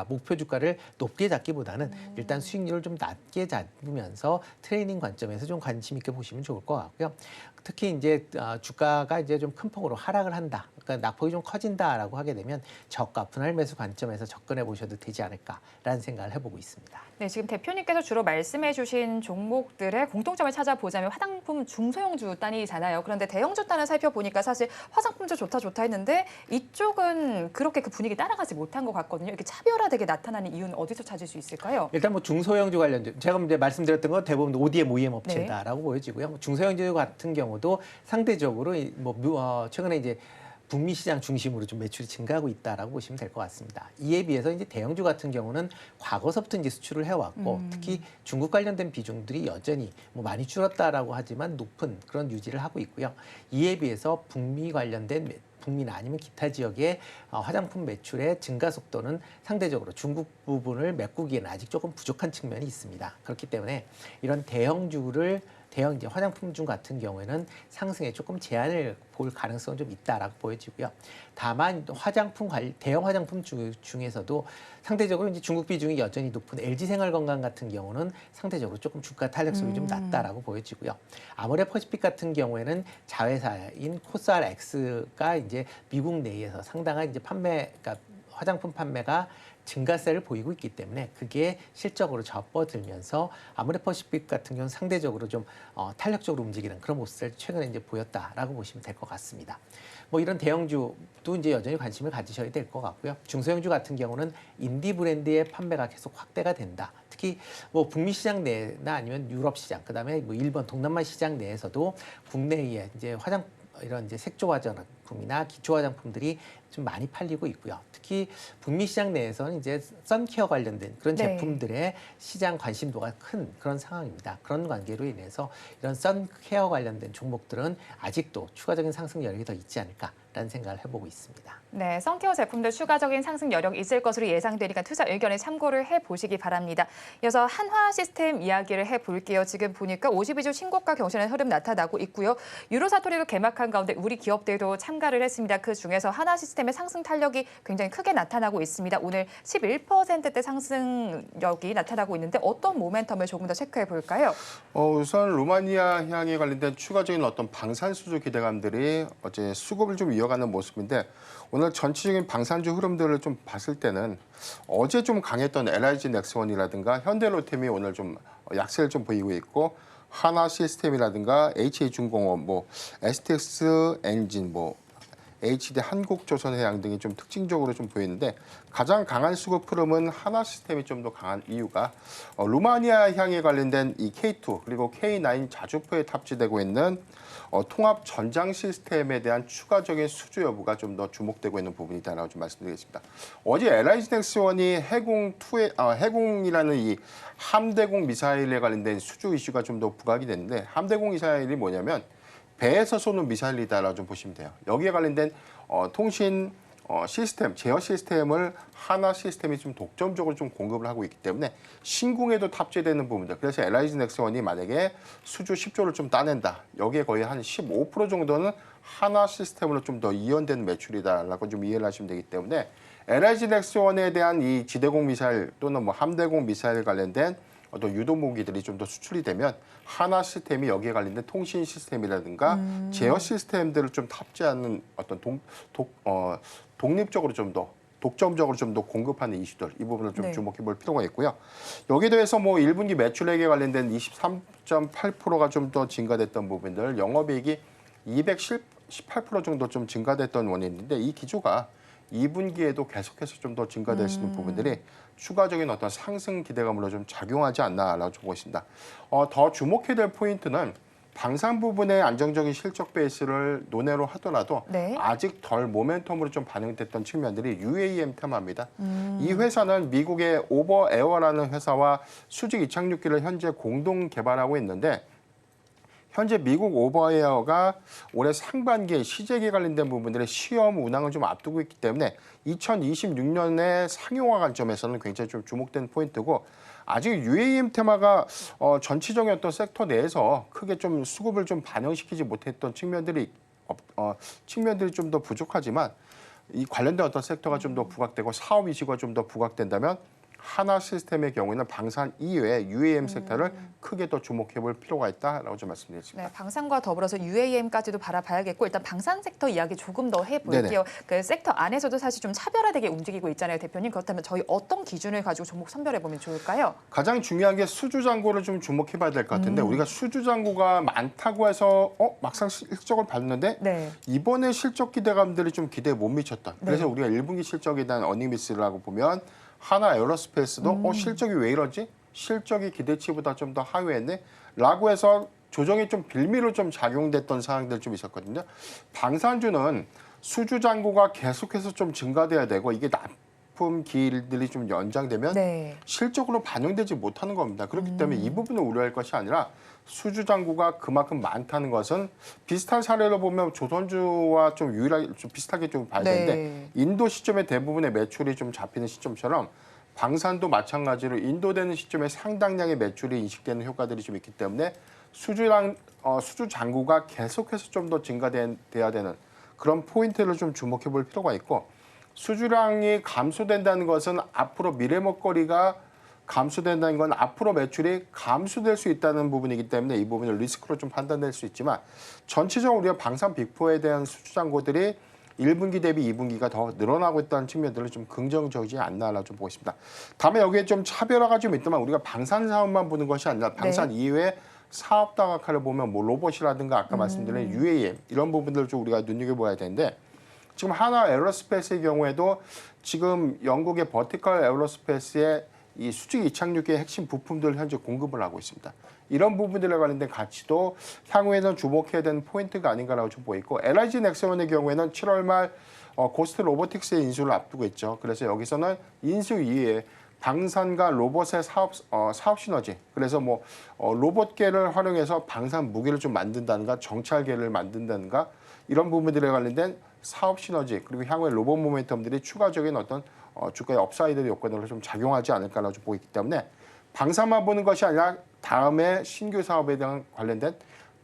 목표 주가를 높게 잡기보다는 일단 수익률을 좀 낮게 잡으면서 트레이닝 관점에서 좀 관심 있게 보시면 좋을 것 같고요. 특히 이제 주가가 이제 좀 큰 폭으로 하락을 한다. 그러니까 낙폭이 좀 커진다라고 하게 되면 저가 분할 매수 관점에서 접근해 보셔도 되지 않을까라는 생각을 해보고 있습니다. 네, 지금 대표님께서 주로 말씀해 주신 종목들의 공통점을 찾아보자면 화장품 중소형주 단위잖아요. 그런데 대형주 단을 살펴보니까 사실 화장품주 좋다 했는데 이쪽은 그렇게 그 분위기 따라가지 못한 것 같거든요. 이렇게 차별화되게 나타나는 이유는 어디서 찾을 수 있을까요? 일단 뭐 중소형주 관련주 제가 이제 말씀드렸던 건 대부분 ODM, OEM 업체다라고 보여지고요. 중소형주 같은 경우도 상대적으로 최근에 이제 북미 시장 중심으로 좀 매출이 증가하고 있다라고 보시면 될 것 같습니다. 이에 비해서 이제 대형주 같은 경우는 과거서부터 이제 수출을 해왔고 특히 중국 관련된 비중들이 여전히 많이 줄었다라고 하지만 높은 그런 유지를 하고 있고요. 이에 비해서 북미 관련된 북미나 아니면 기타 지역의 화장품 매출의 증가 속도는 상대적으로 중국 부분을 메꾸기에는 아직 조금 부족한 측면이 있습니다. 그렇기 때문에 이런 대형 이제 화장품주 같은 경우에는 상승에 조금 제한을 볼 가능성은 좀 있다라고 보여지고요. 다만 대형 화장품 중에서도 상대적으로 이제 중국 비중이 여전히 높은 LG생활건강 같은 경우는 상대적으로 조금 주가 탄력성이 좀 낮다라고 보여지고요. 아모레퍼시픽 같은 경우에는 자회사인 코스알엑스가 이제 미국 내에서 상당한 이제 그러니까 화장품 판매가 증가세를 보이고 있기 때문에 그게 실적으로 접어들면서 아모레퍼시픽 같은 경우는 상대적으로 좀 탄력적으로 움직이는 그런 모습을 최근에 이제 보였다라고 보시면 될 것 같습니다. 이런 대형주도 이제 여전히 관심을 가지셔야 될 것 같고요. 중소형주 같은 경우는 인디 브랜드의 판매가 계속 확대가 된다. 특히 북미 시장 내나 아니면 유럽 시장, 그다음에 일본, 동남아 시장 내에서도 국내에 이제 이런 이제 색조 화장품이나 기초 화장품들이 좀 많이 팔리고 있고요. 특히 북미 시장 내에서는 이제 선케어 관련된 그런 네. 제품들의 시장 관심도가 큰 그런 상황입니다. 그런 관계로 인해서 이런 선케어 관련된 종목들은 아직도 추가적인 상승 여력이 더 있지 않을까라는 생각을 해보고 있습니다. 네, 선케어 제품들 추가적인 상승 여력 있을 것으로 예상되니까 투자 의견에 참고를 해보시기 바랍니다. 이어서 한화 시스템 이야기를 해볼게요. 지금 보니까 52주 신고가 경신의 흐름 나타나고 있고요. 유로 사토리로 개막한 가운데 우리 기업들도 참가를 했습니다. 그 중에서 한화 시스템의 상승 탄력이 굉장히 크게 나타나고 있습니다. 오늘 11%대 상승력이 나타나고 있는데 어떤 모멘텀을 조금 더 체크해 볼까요? 우선 루마니아 향에 관련된 추가적인 어떤 방산수주 기대감들이 어제 수급을 좀 이어가는 모습인데 오늘 전체적인 방산주 흐름들을 좀 봤을 때는 어제 좀 강했던 LIG 넥스원이라든가 현대로템이 오늘 좀 약세를 좀 보이고 있고 하나 시스템이라든가 HA중공업, STX 엔진, HD 한국조선해양 등이 좀 특징적으로 좀 보이는데 가장 강한 수급 흐름은 하나 시스템이 좀 더 강한 이유가 루마니아 향에 관련된 이 K2 그리고 K9 자주포에 탑재되고 있는 통합 전장 시스템에 대한 추가적인 수주 여부가 좀 더 주목되고 있는 부분이다라고 좀 말씀드리겠습니다. 어제 LIG넥스원이 해공이라는 이 함대공 미사일에 관련된 수주 이슈가 좀 더 부각이 됐는데 함대공 미사일이 뭐냐면 배에서 쏘는 미사일이다라고 좀 보시면 돼요. 여기에 관련된 통신 시스템, 제어 시스템을 하나 시스템이 좀 독점적으로 좀 공급을 하고 있기 때문에 신궁에도 탑재되는 부분들. 그래서 LIG 넥스원이 만약에 수주 10조를 좀 따낸다. 여기에 거의 한 15% 정도는 하나 시스템으로 좀 더 이연된 매출이다라고 좀 이해를 하시면 되기 때문에 LIG 넥스원에 대한 이 지대공 미사일 또는 함대공 미사일 관련된 어떤 유도무기들이 좀 더 수출이 되면 하나 시스템이 여기에 관련된 통신 시스템이라든가 제어 시스템들을 좀 탑재하는 어떤 독립적으로 좀 더 독점적으로 좀 더 공급하는 이슈들 이 부분을 좀 주목해 볼 필요가 있고요. 여기에 대해서 1분기 매출액에 관련된 23.8%가 좀 더 증가됐던 부분들, 영업이익이 218% 정도 좀 증가됐던 원인인데 이 기조가 2분기에도 계속해서 좀 더 증가될 수 있는 부분들이 추가적인 어떤 상승 기대감으로 좀 작용하지 않나라고 보고 있습니다. 더 주목해야 될 포인트는 방산 부분의 안정적인 실적 베이스를 논외로 하더라도 네. 아직 덜 모멘텀으로 좀 반영됐던 측면들이 UAM 테마입니다. 이 회사는 미국의 오버에어라는 회사와 수직 이착륙기를 현재 공동 개발하고 있는데 현재 미국 오버에어가 올해 상반기에 시제기에 관련된 부분들의 시험 운항을 좀 앞두고 있기 때문에 2026년에 상용화 관점에서는 굉장히 좀 주목된 포인트고 아직 UAM 테마가 전체적인 어떤 섹터 내에서 크게 좀 수급을 좀 반영시키지 못했던 측면들이 좀 더 부족하지만 이 관련된 어떤 섹터가 좀 더 부각되고 사업 이슈가 좀 더 부각된다면 하나 시스템의 경우에는 방산 이외에 UAM 섹터를 크게 더 주목해 볼 필요가 있다라고 좀 말씀드리겠습니다. 네, 방산과 더불어서 UAM까지도 바라봐야겠고 일단 방산 섹터 이야기 조금 더 해볼게요. 그 섹터 안에서도 사실 좀 차별화되게 움직이고 있잖아요, 대표님. 그렇다면 저희 어떤 기준을 가지고 종목 선별해보면 좋을까요? 가장 중요한 게 수주 잔고를 좀 주목해 봐야 될 것 같은데 우리가 수주 잔고가 많다고 해서 막상 실적을 봤는데 네. 이번에 실적 기대감들이 좀 기대에 못 미쳤다. 그래서 우리가 1분기 실적에 대한 어닝미스라고 보면 하나 에어로스페이스도 실적이 왜 이러지? 실적이 기대치보다 좀 더 하회했네? 라고 해서 조정이 좀 빌미로 좀 작용됐던 상황들 좀 있었거든요. 방산주는 수주 잔고가 계속해서 좀 증가돼야 되고 이게 납품 기일들이 좀 연장되면 네. 실적으로 반영되지 못하는 겁니다. 그렇기 때문에 이 부분을 우려할 것이 아니라 수주 잔고가 그만큼 많다는 것은 비슷한 사례로 보면 조선주와 좀 유일하게 좀 비슷하게 좀 봐야 되는데 네. 인도 시점에 대부분의 매출이 좀 잡히는 시점처럼 방산도 마찬가지로 인도되는 시점에 상당량의 매출이 인식되는 효과들이 좀 있기 때문에 수주 잔고가 계속해서 좀 더 증가돼야 되는 그런 포인트를 좀 주목해 볼 필요가 있고 수주량이 감소된다는 것은 앞으로 미래 먹거리가 감소된다는 건 앞으로 매출이 감소될 수 있다는 부분이기 때문에 이 부분을 리스크로 좀 판단될 수 있지만 전체적으로 우리가 방산 빅4에 대한 수주 잔고들이 1분기 대비 2분기가 더 늘어나고 있다는 측면들을 좀 긍정적이지 않나라 좀 보고 있습니다. 다음에 여기에 좀 차별화가 좀 있다면 우리가 방산 사업만 보는 것이 아니라 방산 이외에 사업 다각화를 보면 뭐 로봇이라든가 아까 말씀드린 UAM 이런 부분들을 좀 우리가 눈여겨봐야 되는데 지금 하나 에어로스페이스의 경우에도 지금 영국의 버티컬 에어로스페이스의 이 수직 이착륙기의 핵심 부품들을 현재 공급을 하고 있습니다. 이런 부분들에 관련된 가치도 향후에는 주목해야 되는 포인트가 아닌가라고 좀 보이고 LIG 넥스원의 경우에는 7월 말 고스트 로보틱스의 인수를 앞두고 있죠. 그래서 여기서는 인수 이후에 방산과 로봇의 사업 시너지. 그래서 뭐 로봇계를 활용해서 방산 무기를 좀 만든다든가 정찰계를 만든다든가 이런 부분들에 관련된 사업 시너지 그리고 향후에 로봇 모멘텀들이 추가적인 어떤 주가의 업사이드 요건으로 좀 작용하지 않을까라고 좀 보이기 때문에 방산만 보는 것이 아니라 다음에 신규 사업에 대한 관련된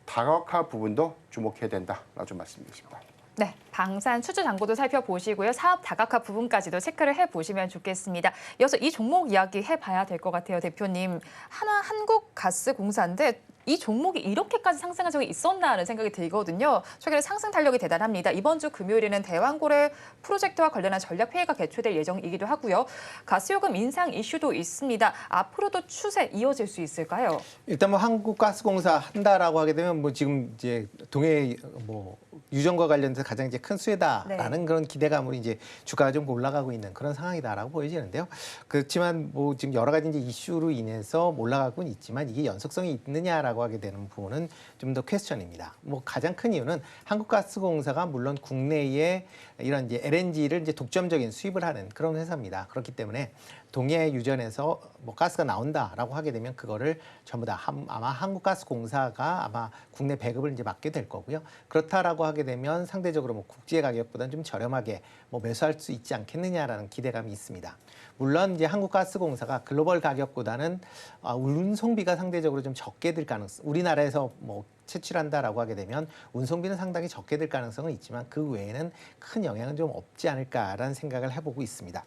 다각화 부분도 주목해야 된다라고 좀 말씀드리겠습니다. 네, 방산 수주 잔고도 살펴보시고요. 사업 다각화 부분까지도 체크를 해보시면 좋겠습니다. 이어서 이 종목 이야기 해봐야 될 것 같아요, 대표님. 하나 한국가스공사인데 이 종목이 이렇게까지 상승한 적이 있었나 하는 생각이 들거든요. 최근에 상승 탄력이 대단합니다. 이번 주 금요일에는 대왕고래 프로젝트와 관련한 전략회의가 개최될 예정이기도 하고요. 가스요금 인상 이슈도 있습니다. 앞으로도 추세 이어질 수 있을까요? 일단 뭐 한국가스공사 한다라고 하게 되면 뭐 지금 이제 동해 뭐 유전과 관련돼서 가장 이제 큰 수혜다라는 그런 기대감으로 이제 주가가 좀 올라가고 있는 그런 상황이다라고 보여지는데요. 그렇지만 뭐 지금 여러 가지 이제 이슈로 인해서 올라가고는 있지만 이게 연속성이 있느냐라고 하게 되는 부분은 좀 더 퀘스천입니다. 뭐 가장 큰 이유는 한국가스공사가 물론 국내에 이런 이제 LNG를 이제 독점적인 수입을 하는 그런 회사입니다. 그렇기 때문에 동해 유전에서 뭐 가스가 나온다라고 하게 되면 그거를 전부 다 아마 한국가스공사가 아마 국내 배급을 이제 맡게 될 거고요. 그렇다라고 하게 되면 상대적으로 뭐 국제 가격보다는 좀 저렴하게 뭐 매수할 수 있지 않겠느냐라는 기대감이 있습니다. 물론 이제 한국가스공사가 글로벌 가격보다는 운송비가 상대적으로 좀 적게 들 가능성, 우리나라에서 뭐 채취한다라고 하게 되면 운송비는 상당히 적게 들 가능성은 있지만 그 외에는 큰 영향은 좀 없지 않을까라는 생각을 해보고 있습니다.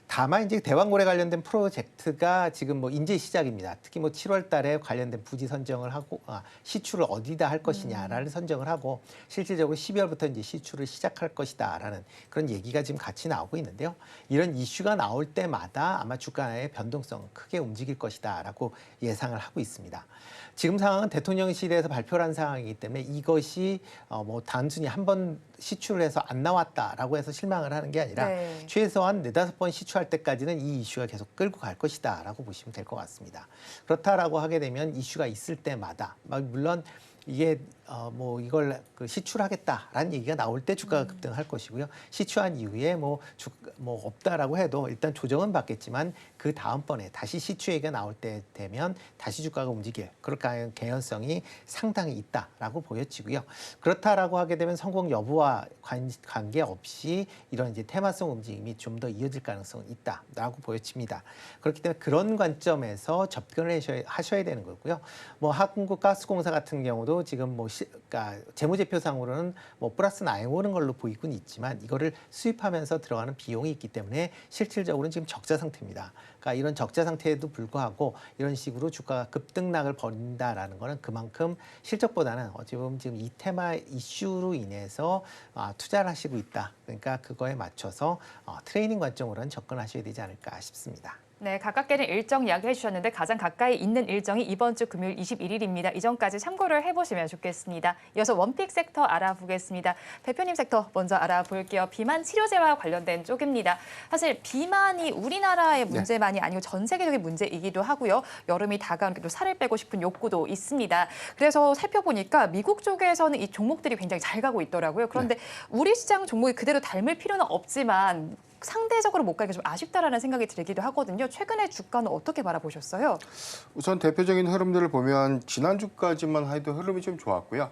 다만 이제 대왕고래 관련된 프로젝트가 지금 뭐 인제 시작입니다. 특히 뭐 7월 달에 관련된 부지 선정을 하고 시추를 어디다 할 것이냐라는 선정을 하고 실질적으로 12월부터 이제 시추를 시작할 것이다라는 그런 얘기가 지금 같이 나오고 있는데요. 이런 이슈가 나올 때마다 아마 주가의 변동성 크게 움직일 것이다라고 예상을 하고 있습니다. 지금 상황은 대통령실에서 발표를 한 상황이기 때문에 이것이 뭐 단순히 한 번 시추를 해서 안 나왔다라고 해서 실망을 하는 게 아니라 최소한 4-5번 시추할 때까지는 이 이슈가 계속 끌고 갈 것이다라고 보시면 될 것 같습니다. 그렇다라고 하게 되면 이슈가 있을 때마다 물론 이게 뭐 이걸 시출하겠다라는 얘기가 나올 때 주가가 급등할 것이고요. 시추한 이후에 뭐 없다라고 해도 일단 조정은 받겠지만 그 다음번에 다시 시추 얘기가 나올 때 되면 다시 주가가 움직일 그럴 개연성이 상당히 있다라고 보여지고요. 그렇다라고 하게 되면 성공 여부와 관계없이 이런 이제 테마성 움직임이 좀 더 이어질 가능성은 있다라고 보여집니다. 그렇기 때문에 그런 관점에서 접근을 하셔야 되는 거고요. 뭐 한국가스공사 같은 경우도 지금 그러니까 재무제표상으로는 뭐 플러스 나오는 걸로 보이곤 있지만 이거를 수입하면서 들어가는 비용이 있기 때문에 실질적으로는 지금 적자 상태입니다. 그러니까 이런 적자 상태에도 불구하고 이런 식으로 주가가 급등락을 벌인다라는 거는 그만큼 실적보다는 어찌 보면 지금 이 테마 이슈로 인해서 투자를 하시고 있다. 그러니까 그거에 맞춰서 트레이닝 관점으로는 접근하셔야 되지 않을까 싶습니다. 네, 가깝게는 일정 이야기해 주셨는데 가장 가까이 있는 일정이 이번 주 금요일 21일입니다. 이전까지 참고를 해보시면 좋겠습니다. 이어서 원픽 섹터 알아보겠습니다. 대표님 섹터 먼저 알아볼게요. 비만 치료제와 관련된 쪽입니다. 사실 비만이 우리나라의 문제만이 아니고 전 세계적인 문제이기도 하고요. 여름이 다가오니까 또 살을 빼고 싶은 욕구도 있습니다. 그래서 살펴보니까 미국 쪽에서는 이 종목들이 굉장히 잘 가고 있더라고요. 그런데 우리 시장 종목이 그대로 닮을 필요는 없지만 상대적으로 못 가기가 좀 아쉽다라는 생각이 들기도 하거든요. 최근에 주가는 어떻게 바라보셨어요? 우선 대표적인 흐름들을 보면 지난주까지만 해도 흐름이 좀 좋았고요.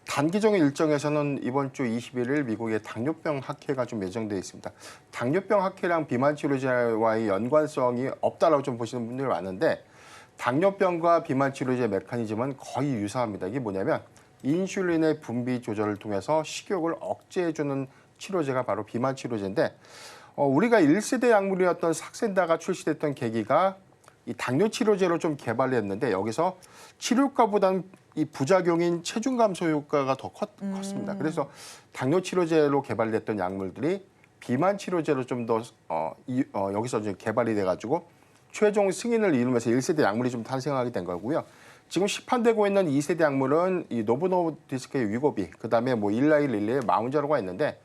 단기적인 일정에서는 이번 주 21일 미국의 당뇨병 학회가 좀 예정돼 있습니다. 당뇨병 학회랑 비만 치료제와의 연관성이 없다라고 좀 보시는 분들이 많은데 당뇨병과 비만 치료제 메커니즘은 거의 유사합니다. 이게 뭐냐면 인슐린의 분비 조절을 통해서 식욕을 억제해주는 치료제가 바로 비만 치료제인데 우리가 1세대 약물이었던 삭센다가 출시됐던 계기가 이 당뇨 치료제로 좀 개발을 했는데 여기서 치료 효과보다는 이 부작용인 체중 감소 효과가 더 컸습니다. 그래서 당뇨 치료제로 개발됐던 약물들이 비만 치료제로 좀 더 여기서 좀 개발이 돼가지고 최종 승인을 이루면서 1세대 약물이 좀 탄생하게 된 거고요. 지금 시판되고 있는 2세대 약물은 이 노보노디스크의 위고비, 그다음에 뭐 일라일릴리의 마운자로가 있는데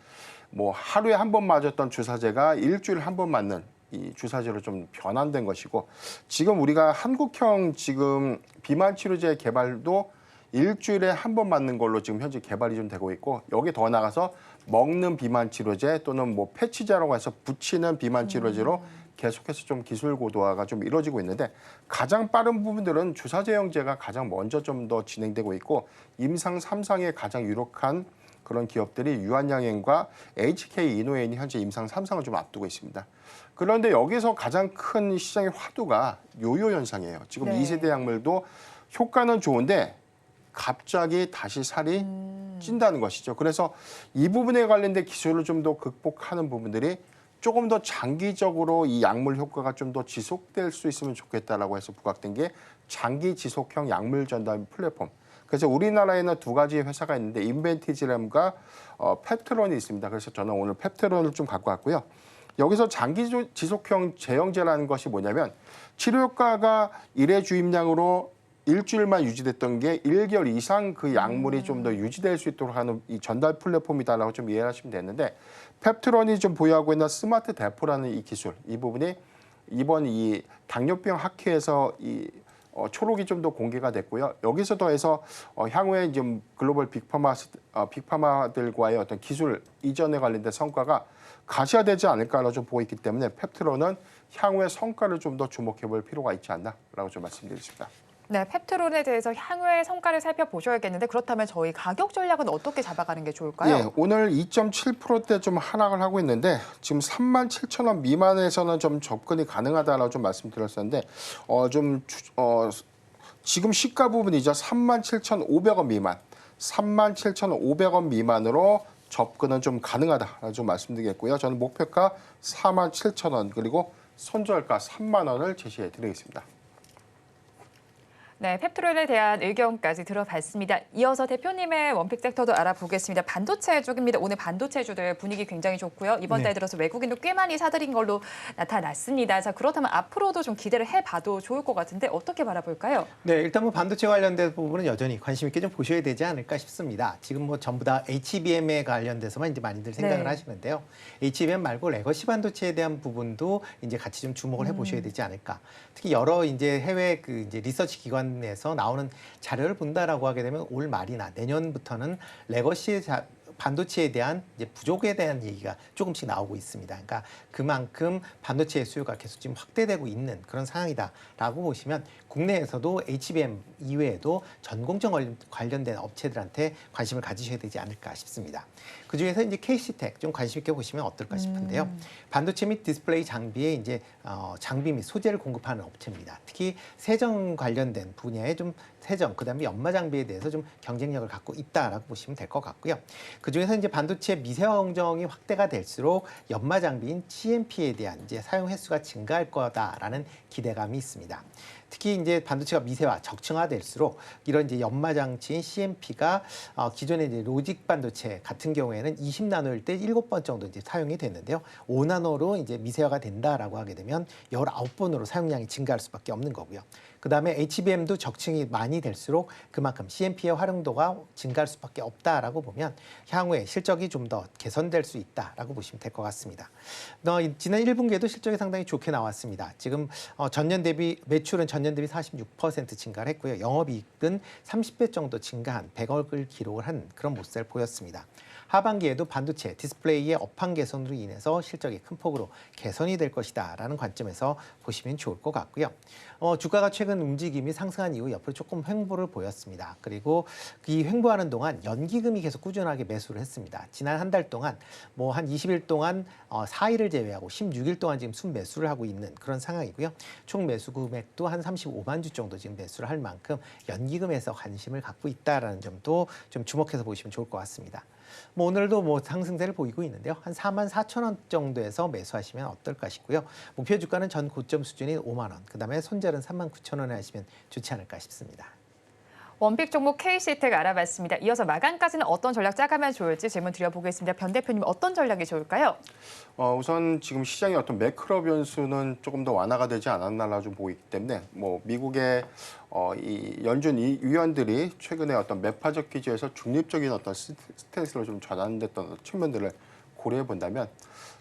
뭐 하루에 한 번 맞았던 주사제가 일주일에 한 번 맞는 이 주사제로 좀 변환된 것이고 지금 우리가 한국형 지금 비만 치료제 개발도 일주일에 한 번 맞는 걸로 지금 현재 개발이 좀 되고 있고 여기 더 나가서 먹는 비만 치료제 또는 뭐 패치제라고 해서 붙이는 비만 치료제로 계속해서 좀 기술 고도화가 좀 이루어지고 있는데 가장 빠른 부분들은 주사제형제가 가장 먼저 좀 더 진행되고 있고 임상 3상에 가장 유력한 그런 기업들이 유한양행과 HK 이노엔이 현재 임상 3상을 좀 앞두고 있습니다. 그런데 여기서 가장 큰 시장의 화두가 요요 현상이에요. 지금 2세대 약물도 효과는 좋은데 갑자기 다시 살이 찐다는 것이죠. 그래서 이 부분에 관련된 기술을 좀 더 극복하는 부분들이 조금 더 장기적으로 이 약물 효과가 좀 더 지속될 수 있으면 좋겠다라고 해서 부각된 게 장기 지속형 약물 전달 플랫폼. 그래서 우리나라에는 두 가지 회사가 있는데 인벤티지램과 펩트론이 있습니다. 그래서 저는 오늘 펩트론을 좀 갖고 왔고요. 여기서 장기 지속형 제형제라는 것이 뭐냐면 치료 효과가 1회 주입량으로 일주일만 유지됐던 게 1개월 이상 그 약물이 좀 더 유지될 수 있도록 하는 이 전달 플랫폼이다라고 좀 이해하시면 되는데 펩트론이 좀 보유하고 있는 스마트 데포라는 이 기술, 이 부분이 이번 이 당뇨병 학회에서 이 초록이 좀 더 공개가 됐고요. 여기서 더해서 향후에 좀 글로벌 빅파마들과의 어떤 기술 이전에 관련된 성과가 가시화되지 않을까라고 좀 보고 있기 때문에 펩트론은 향후의 성과를 좀 더 주목해 볼 필요가 있지 않나라고 좀 말씀드리겠습니다. 네, 펩트론에 대해서 향후의 성과를 살펴보셔야겠는데 그렇다면 저희 가격 전략은 어떻게 잡아가는 게 좋을까요? 예, 오늘 2.7%대 좀 하락을 하고 있는데 지금 37,000원 미만에서는 좀 접근이 가능하다라고 좀 말씀드렸었는데 지금 시가 부분이죠. 37,500원 미만, 37,500원 미만으로 접근은 좀 가능하다라고 좀 말씀드리겠고요. 저는 목표가 47,000원 그리고 손절가 3만 원을 제시해 드리겠습니다. 네, 펩트론에 대한 의견까지 들어봤습니다. 이어서 대표님의 원픽 섹터도 알아보겠습니다. 반도체 쪽입니다. 오늘 반도체주들 분위기 굉장히 좋고요. 이번 달 들어서 외국인도 꽤 많이 사들인 걸로 나타났습니다. 자, 그렇다면 앞으로도 좀 기대를 해봐도 좋을 것 같은데 어떻게 바라볼까요? 네, 일단 뭐 반도체 관련된 부분은 여전히 관심 있게 좀 보셔야 되지 않을까 싶습니다. 지금 뭐 전부 다 HBM에 관련돼서만 이제 많이들 생각을 하시는데요. HBM 말고 레거시 반도체에 대한 부분도 이제 같이 좀 주목을 해보셔야 되지 않을까. 특히 여러 이제 해외 그 이제 리서치 기관 HBM에서 나오는 자료를 본다라고 하게 되면 올 말이나 내년부터는 레거시 반도체에 대한 이제 부족에 대한 얘기가 조금씩 나오고 있습니다. 그러니까 그만큼 반도체의 수요가 계속 지금 확대되고 있는 그런 상황이다라고 보시면 국내에서도 HBM 이외에도 전공정 관련된 업체들한테 관심을 가지셔야 되지 않을까 싶습니다. 그중에서 이제 KC텍 좀 관심 있게 보시면 어떨까 싶은데요. 반도체 및 디스플레이 장비에 이제 장비 및 소재를 공급하는 업체입니다. 특히 세정 관련된 분야에 좀 세정, 그다음에 연마 장비에 대해서 좀 경쟁력을 갖고 있다라고 보시면 될 것 같고요. 그중에서 이제 반도체 미세화 공정이 확대가 될수록 연마 장비인 CMP에 대한 이제 사용 횟수가 증가할 거다라는 기대감이 있습니다. 특히 이제 반도체가 미세화, 적층화될수록 이런 이제 연마 장치인 CMP가 기존의 이제 로직 반도체 같은 경우에는 20나노일 때 7번 정도 이제 사용이 됐는데요. 5나노로 이제 미세화가 된다라고 하게 되면 19번으로 사용량이 증가할 수밖에 없는 거고요. 그다음에 HBM도 적층이 많이 될수록 그만큼 CMP의 활용도가 증가할 수밖에 없다라고 보면 향후에 실적이 좀 더 개선될 수 있다라고 보시면 될 것 같습니다. 지난 1분기에도 실적이 상당히 좋게 나왔습니다. 지금 전년 대비 매출은 전년 대비 46% 증가를 했고요. 영업이익은 30배 정도 증가한 100억을 기록을 한 그런 모습을 보였습니다. 하반기에도 반도체, 디스플레이의 업황 개선으로 인해서 실적이 큰 폭으로 개선이 될 것이다라는 관점에서 보시면 좋을 것 같고요. 주가가 최근 움직임이 상승한 이후 옆으로 조금 횡보를 보였습니다. 그리고 이 횡보하는 동안 연기금이 계속 꾸준하게 매수를 했습니다. 지난 한 달 동안 뭐 한 20일 동안 4일을 제외하고 16일 동안 지금 순매수를 하고 있는 그런 상황이고요. 총 매수 금액도 한 35만 주 정도 지금 매수를 할 만큼 연기금에서 관심을 갖고 있다라는 점도 좀 주목해서 보시면 좋을 것 같습니다. 뭐 오늘도 뭐 상승세를 보이고 있는데요. 한 44,000원 정도에서 매수하시면 어떨까 싶고요. 목표 주가는 전 고점 수준인 5만 원, 그다음에 손절은 39,000원에 하시면 좋지 않을까 싶습니다. 원픽 종목 KC텍 알아봤습니다. 이어서 마감까지는 어떤 전략 짜가면 좋을지 질문 드려보겠습니다. 변 대표님 어떤 전략이 좋을까요? 우선 지금 시장의 어떤 매크로 변수는 조금 더 완화가 되지 않았나 좀 보이기 때문에 뭐 미국의 이 연준 위원들이 최근에 어떤 매파적 기조에서 중립적인 어떤 스탠스로 좀 전환됐던 측면들을 고려해 본다면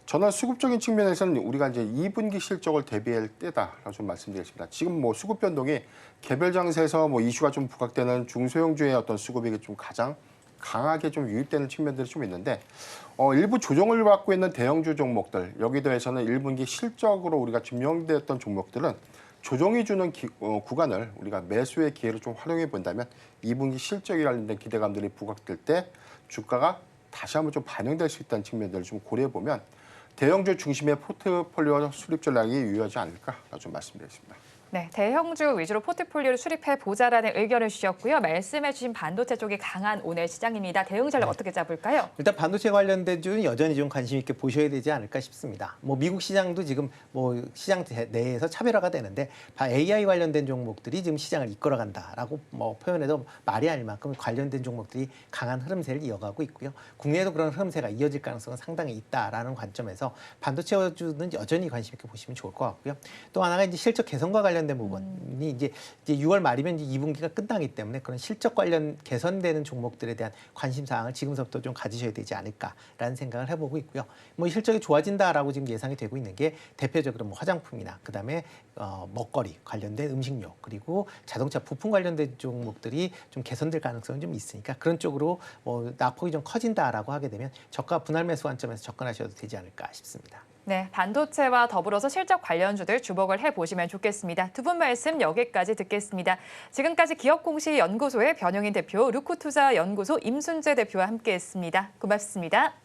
저는 수급적인 측면에서는 우리가 이제 2분기 실적을 대비할 때다라고 좀 말씀드리겠습니다. 지금 뭐 수급 변동이 개별 장세에서 뭐 이슈가 좀 부각되는 중소형주의 어떤 수급이 좀 가장 강하게 좀 유입되는 측면들이 좀 있는데 일부 조정을 받고 있는 대형주 종목들 여기 더해서는 1분기 실적으로 우리가 증명됐던 종목들은 조정이 주는 구간을 우리가 매수의 기회로 좀 활용해 본다면 2분기 실적에 관련된 기대감들이 부각될 때 주가가 다시 한번 좀 반영될 수 있다는 측면들을 좀 고려해 보면 대형주 중심의 포트폴리오 수립 전략이 유효하지 않을까 좀 말씀드리겠습니다. 네, 대형주 위주로 포트폴리오를 수립해 보자라는 의견을 주셨고요. 말씀해 주신 반도체 쪽이 강한 오늘 시장입니다. 대응 전략 어떻게 짜볼까요? 일단 반도체 관련된 주는 여전히 좀 관심 있게 보셔야 되지 않을까 싶습니다. 뭐 미국 시장도 지금 뭐 시장 내에서 차별화가 되는데 AI 관련된 종목들이 지금 시장을 이끌어간다라고 뭐 표현해도 말이 아닐 만큼 관련된 종목들이 강한 흐름세를 이어가고 있고요. 국내에도 그런 흐름세가 이어질 가능성은 상당히 있다라는 관점에서 반도체 주는 여전히 관심 있게 보시면 좋을 것 같고요. 또 하나가 이제 실적 개선과 관련된 부분이 이제 6월 말이면 이제 2분기가 끝나기 때문에 그런 실적 관련 개선되는 종목들에 대한 관심 사항을 지금서부터 좀 가지셔야 되지 않을까라는 생각을 해보고 있고요. 뭐 실적이 좋아진다라고 지금 예상이 되고 있는 게 대표적으로 뭐 화장품이나 그다음에 먹거리 관련된 음식료 그리고 자동차 부품 관련된 종목들이 좀 개선될 가능성이 좀 있으니까 그런 쪽으로 뭐 낙폭이 좀 커진다라고 하게 되면 저가 분할 매수 관점에서 접근하셔도 되지 않을까 싶습니다. 네, 반도체와 더불어서 실적 관련주들 주목을 해보시면 좋겠습니다. 두 분 말씀 여기까지 듣겠습니다. 지금까지 기업공시연구소의 변영인 대표, 루코투자연구소 임순재 대표와 함께했습니다. 고맙습니다.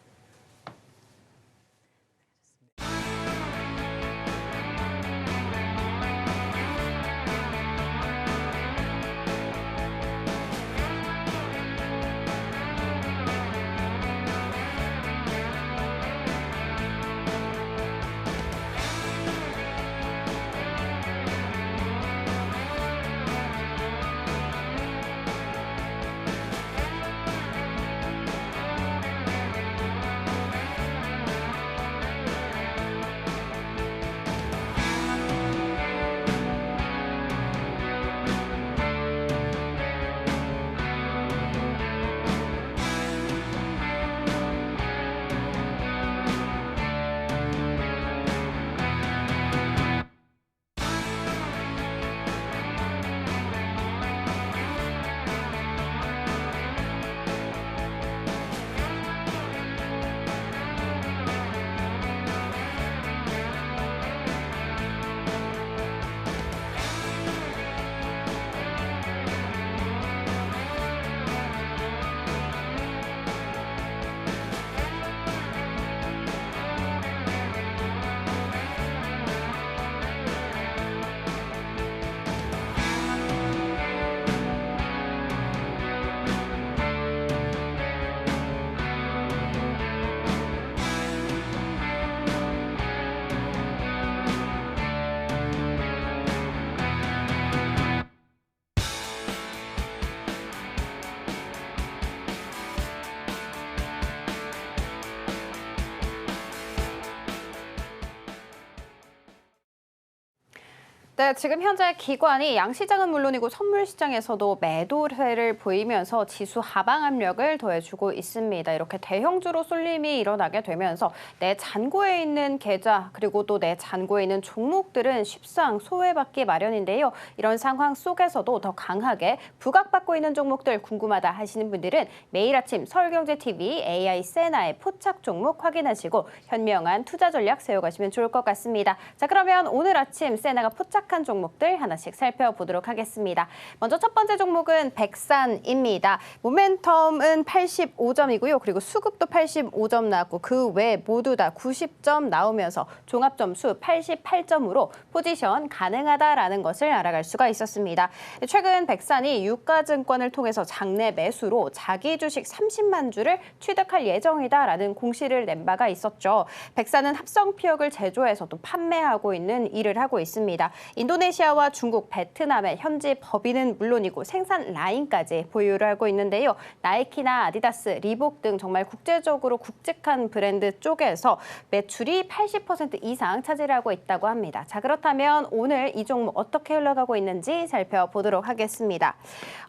네, 지금 현재 기관이 양시장은 물론이고 선물 시장에서도 매도세를 보이면서 지수 하방 압력을 더해주고 있습니다. 이렇게 대형주로 쏠림이 일어나게 되면서 내 잔고에 있는 계좌 그리고 또 내 잔고에 있는 종목들은 쉽상 소외받기 마련인데요. 이런 상황 속에서도 더 강하게 부각받고 있는 종목들 궁금하다 하시는 분들은 매일 아침 서울경제TV AI 세나의 포착 종목 확인하시고 현명한 투자 전략 세워가시면 좋을 것 같습니다. 자, 그러면 오늘 아침 세나가 포착한 종목들 하나씩 살펴보도록 하겠습니다. 먼저 첫 번째 종목은 백산입니다. 모멘텀은 85점이고요. 그리고 수급도 85점 나왔고 그 외 모두 다 90점 나오면서 종합점수 88점으로 포지션 가능하다라는 것을 알아갈 수가 있었습니다. 최근 백산이 유가증권을 통해서 장내 매수로 자기 주식 30만 주를 취득할 예정이다라는 공시를 낸 바가 있었죠. 백산은 합성 피혁을 제조해서 또 판매하고 있는 일을 하고 있습니다. 인도네시아와 중국, 베트남의 현지 법인은 물론이고 생산 라인까지 보유를 하고 있는데요. 나이키나 아디다스, 리복 등 정말 국제적으로 굵직한 브랜드 쪽에서 매출이 80% 이상 차지하고 있다고 합니다. 자, 그렇다면 오늘 이 종목 어떻게 흘러가고 있는지 살펴보도록 하겠습니다.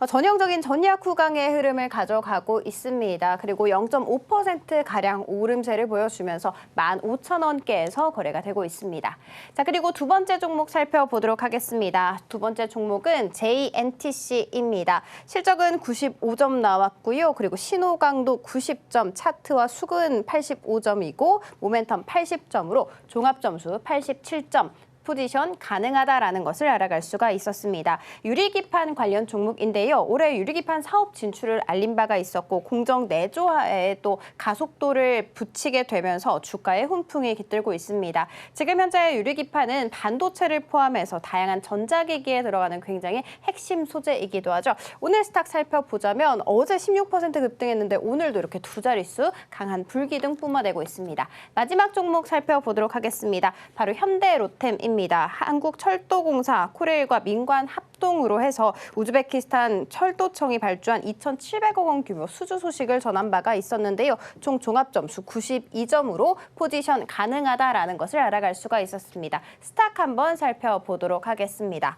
전형적인 전약 후강의 흐름을 가져가고 있습니다. 그리고 0.5%가량 오름세를 보여주면서 15,000원대에서 거래가 되고 있습니다. 자, 그리고 두 번째 종목 살펴보도록 하겠습니다. 두 번째 종목은 JNTC입니다. 실적은 95점 나왔고요. 그리고 신호강도 90점, 차트와 수근 85점이고 모멘텀 80점으로 종합점수 87점. 포지션 가능하다라는 것을 알아갈 수가 있었습니다. 유리기판 관련 종목인데요. 올해 유리기판 사업 진출을 알린 바가 있었고 공정 내조하에 또 가속도를 붙이게 되면서 주가에 훈풍이 깃들고 있습니다. 지금 현재 유리기판은 반도체를 포함해서 다양한 전자기기에 들어가는 굉장히 핵심 소재이기도 하죠. 오늘 스탁 살펴보자면 어제 16% 급등했는데 오늘도 이렇게 두 자릿수 강한 불기둥 뿜어내고 있습니다. 마지막 종목 살펴보도록 하겠습니다. 바로 현대로템입니다. 한국철도공사, 코레일과 민관 합동으로 해서 우즈베키스탄 철도청이 발주한 2,700억 원 규모 수주 소식을 전한 바가 있었는데요. 총 종합점수 92점으로 포지션 가능하다라는 것을 알아갈 수가 있었습니다. 스탁 한번 살펴보도록 하겠습니다.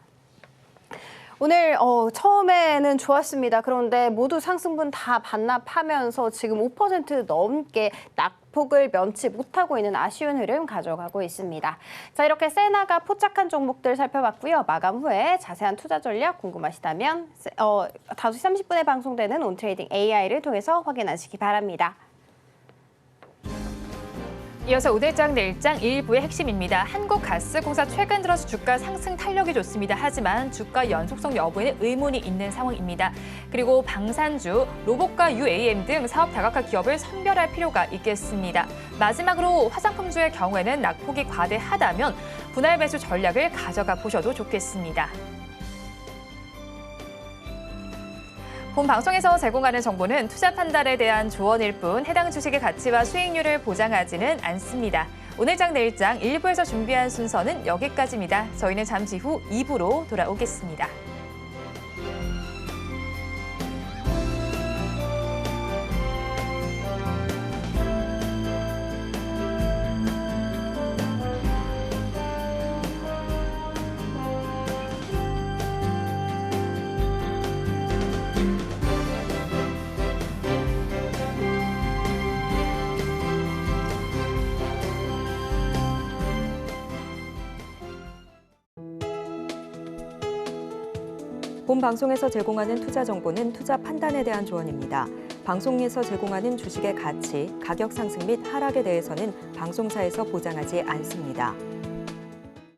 오늘 처음에는 좋았습니다. 그런데 모두 상승분 다 반납하면서 지금 5% 넘게 낙폭을 면치 못하고 있는 아쉬운 흐름 가져가고 있습니다. 자, 이렇게 세나가 포착한 종목들 살펴봤고요. 마감 후에 자세한 투자 전략 궁금하시다면 5시 30분에 방송되는 온트레이딩 AI를 통해서 확인하시기 바랍니다. 이어서 오늘장 내일장 1부의 핵심입니다. 한국가스공사 최근 들어서 주가 상승 탄력이 좋습니다. 하지만 주가 연속성 여부에는 의문이 있는 상황입니다. 그리고 방산주, 로봇과 UAM 등 사업 다각화 기업을 선별할 필요가 있겠습니다. 마지막으로 화장품주의 경우에는 낙폭이 과대하다면 분할 매수 전략을 가져가 보셔도 좋겠습니다. 본 방송에서 제공하는 정보는 투자 판단에 대한 조언일 뿐 해당 주식의 가치와 수익률을 보장하지는 않습니다. 오늘장 내일장 1부에서 준비한 순서는 여기까지입니다. 저희는 잠시 후 2부로 돌아오겠습니다. 본 방송에서 제공하는 투자 정보는 투자 판단에 대한 조언입니다. 방송에서 제공하는 주식의 가치, 가격 상승 및 하락에 대해서는 방송사에서 보장하지 않습니다.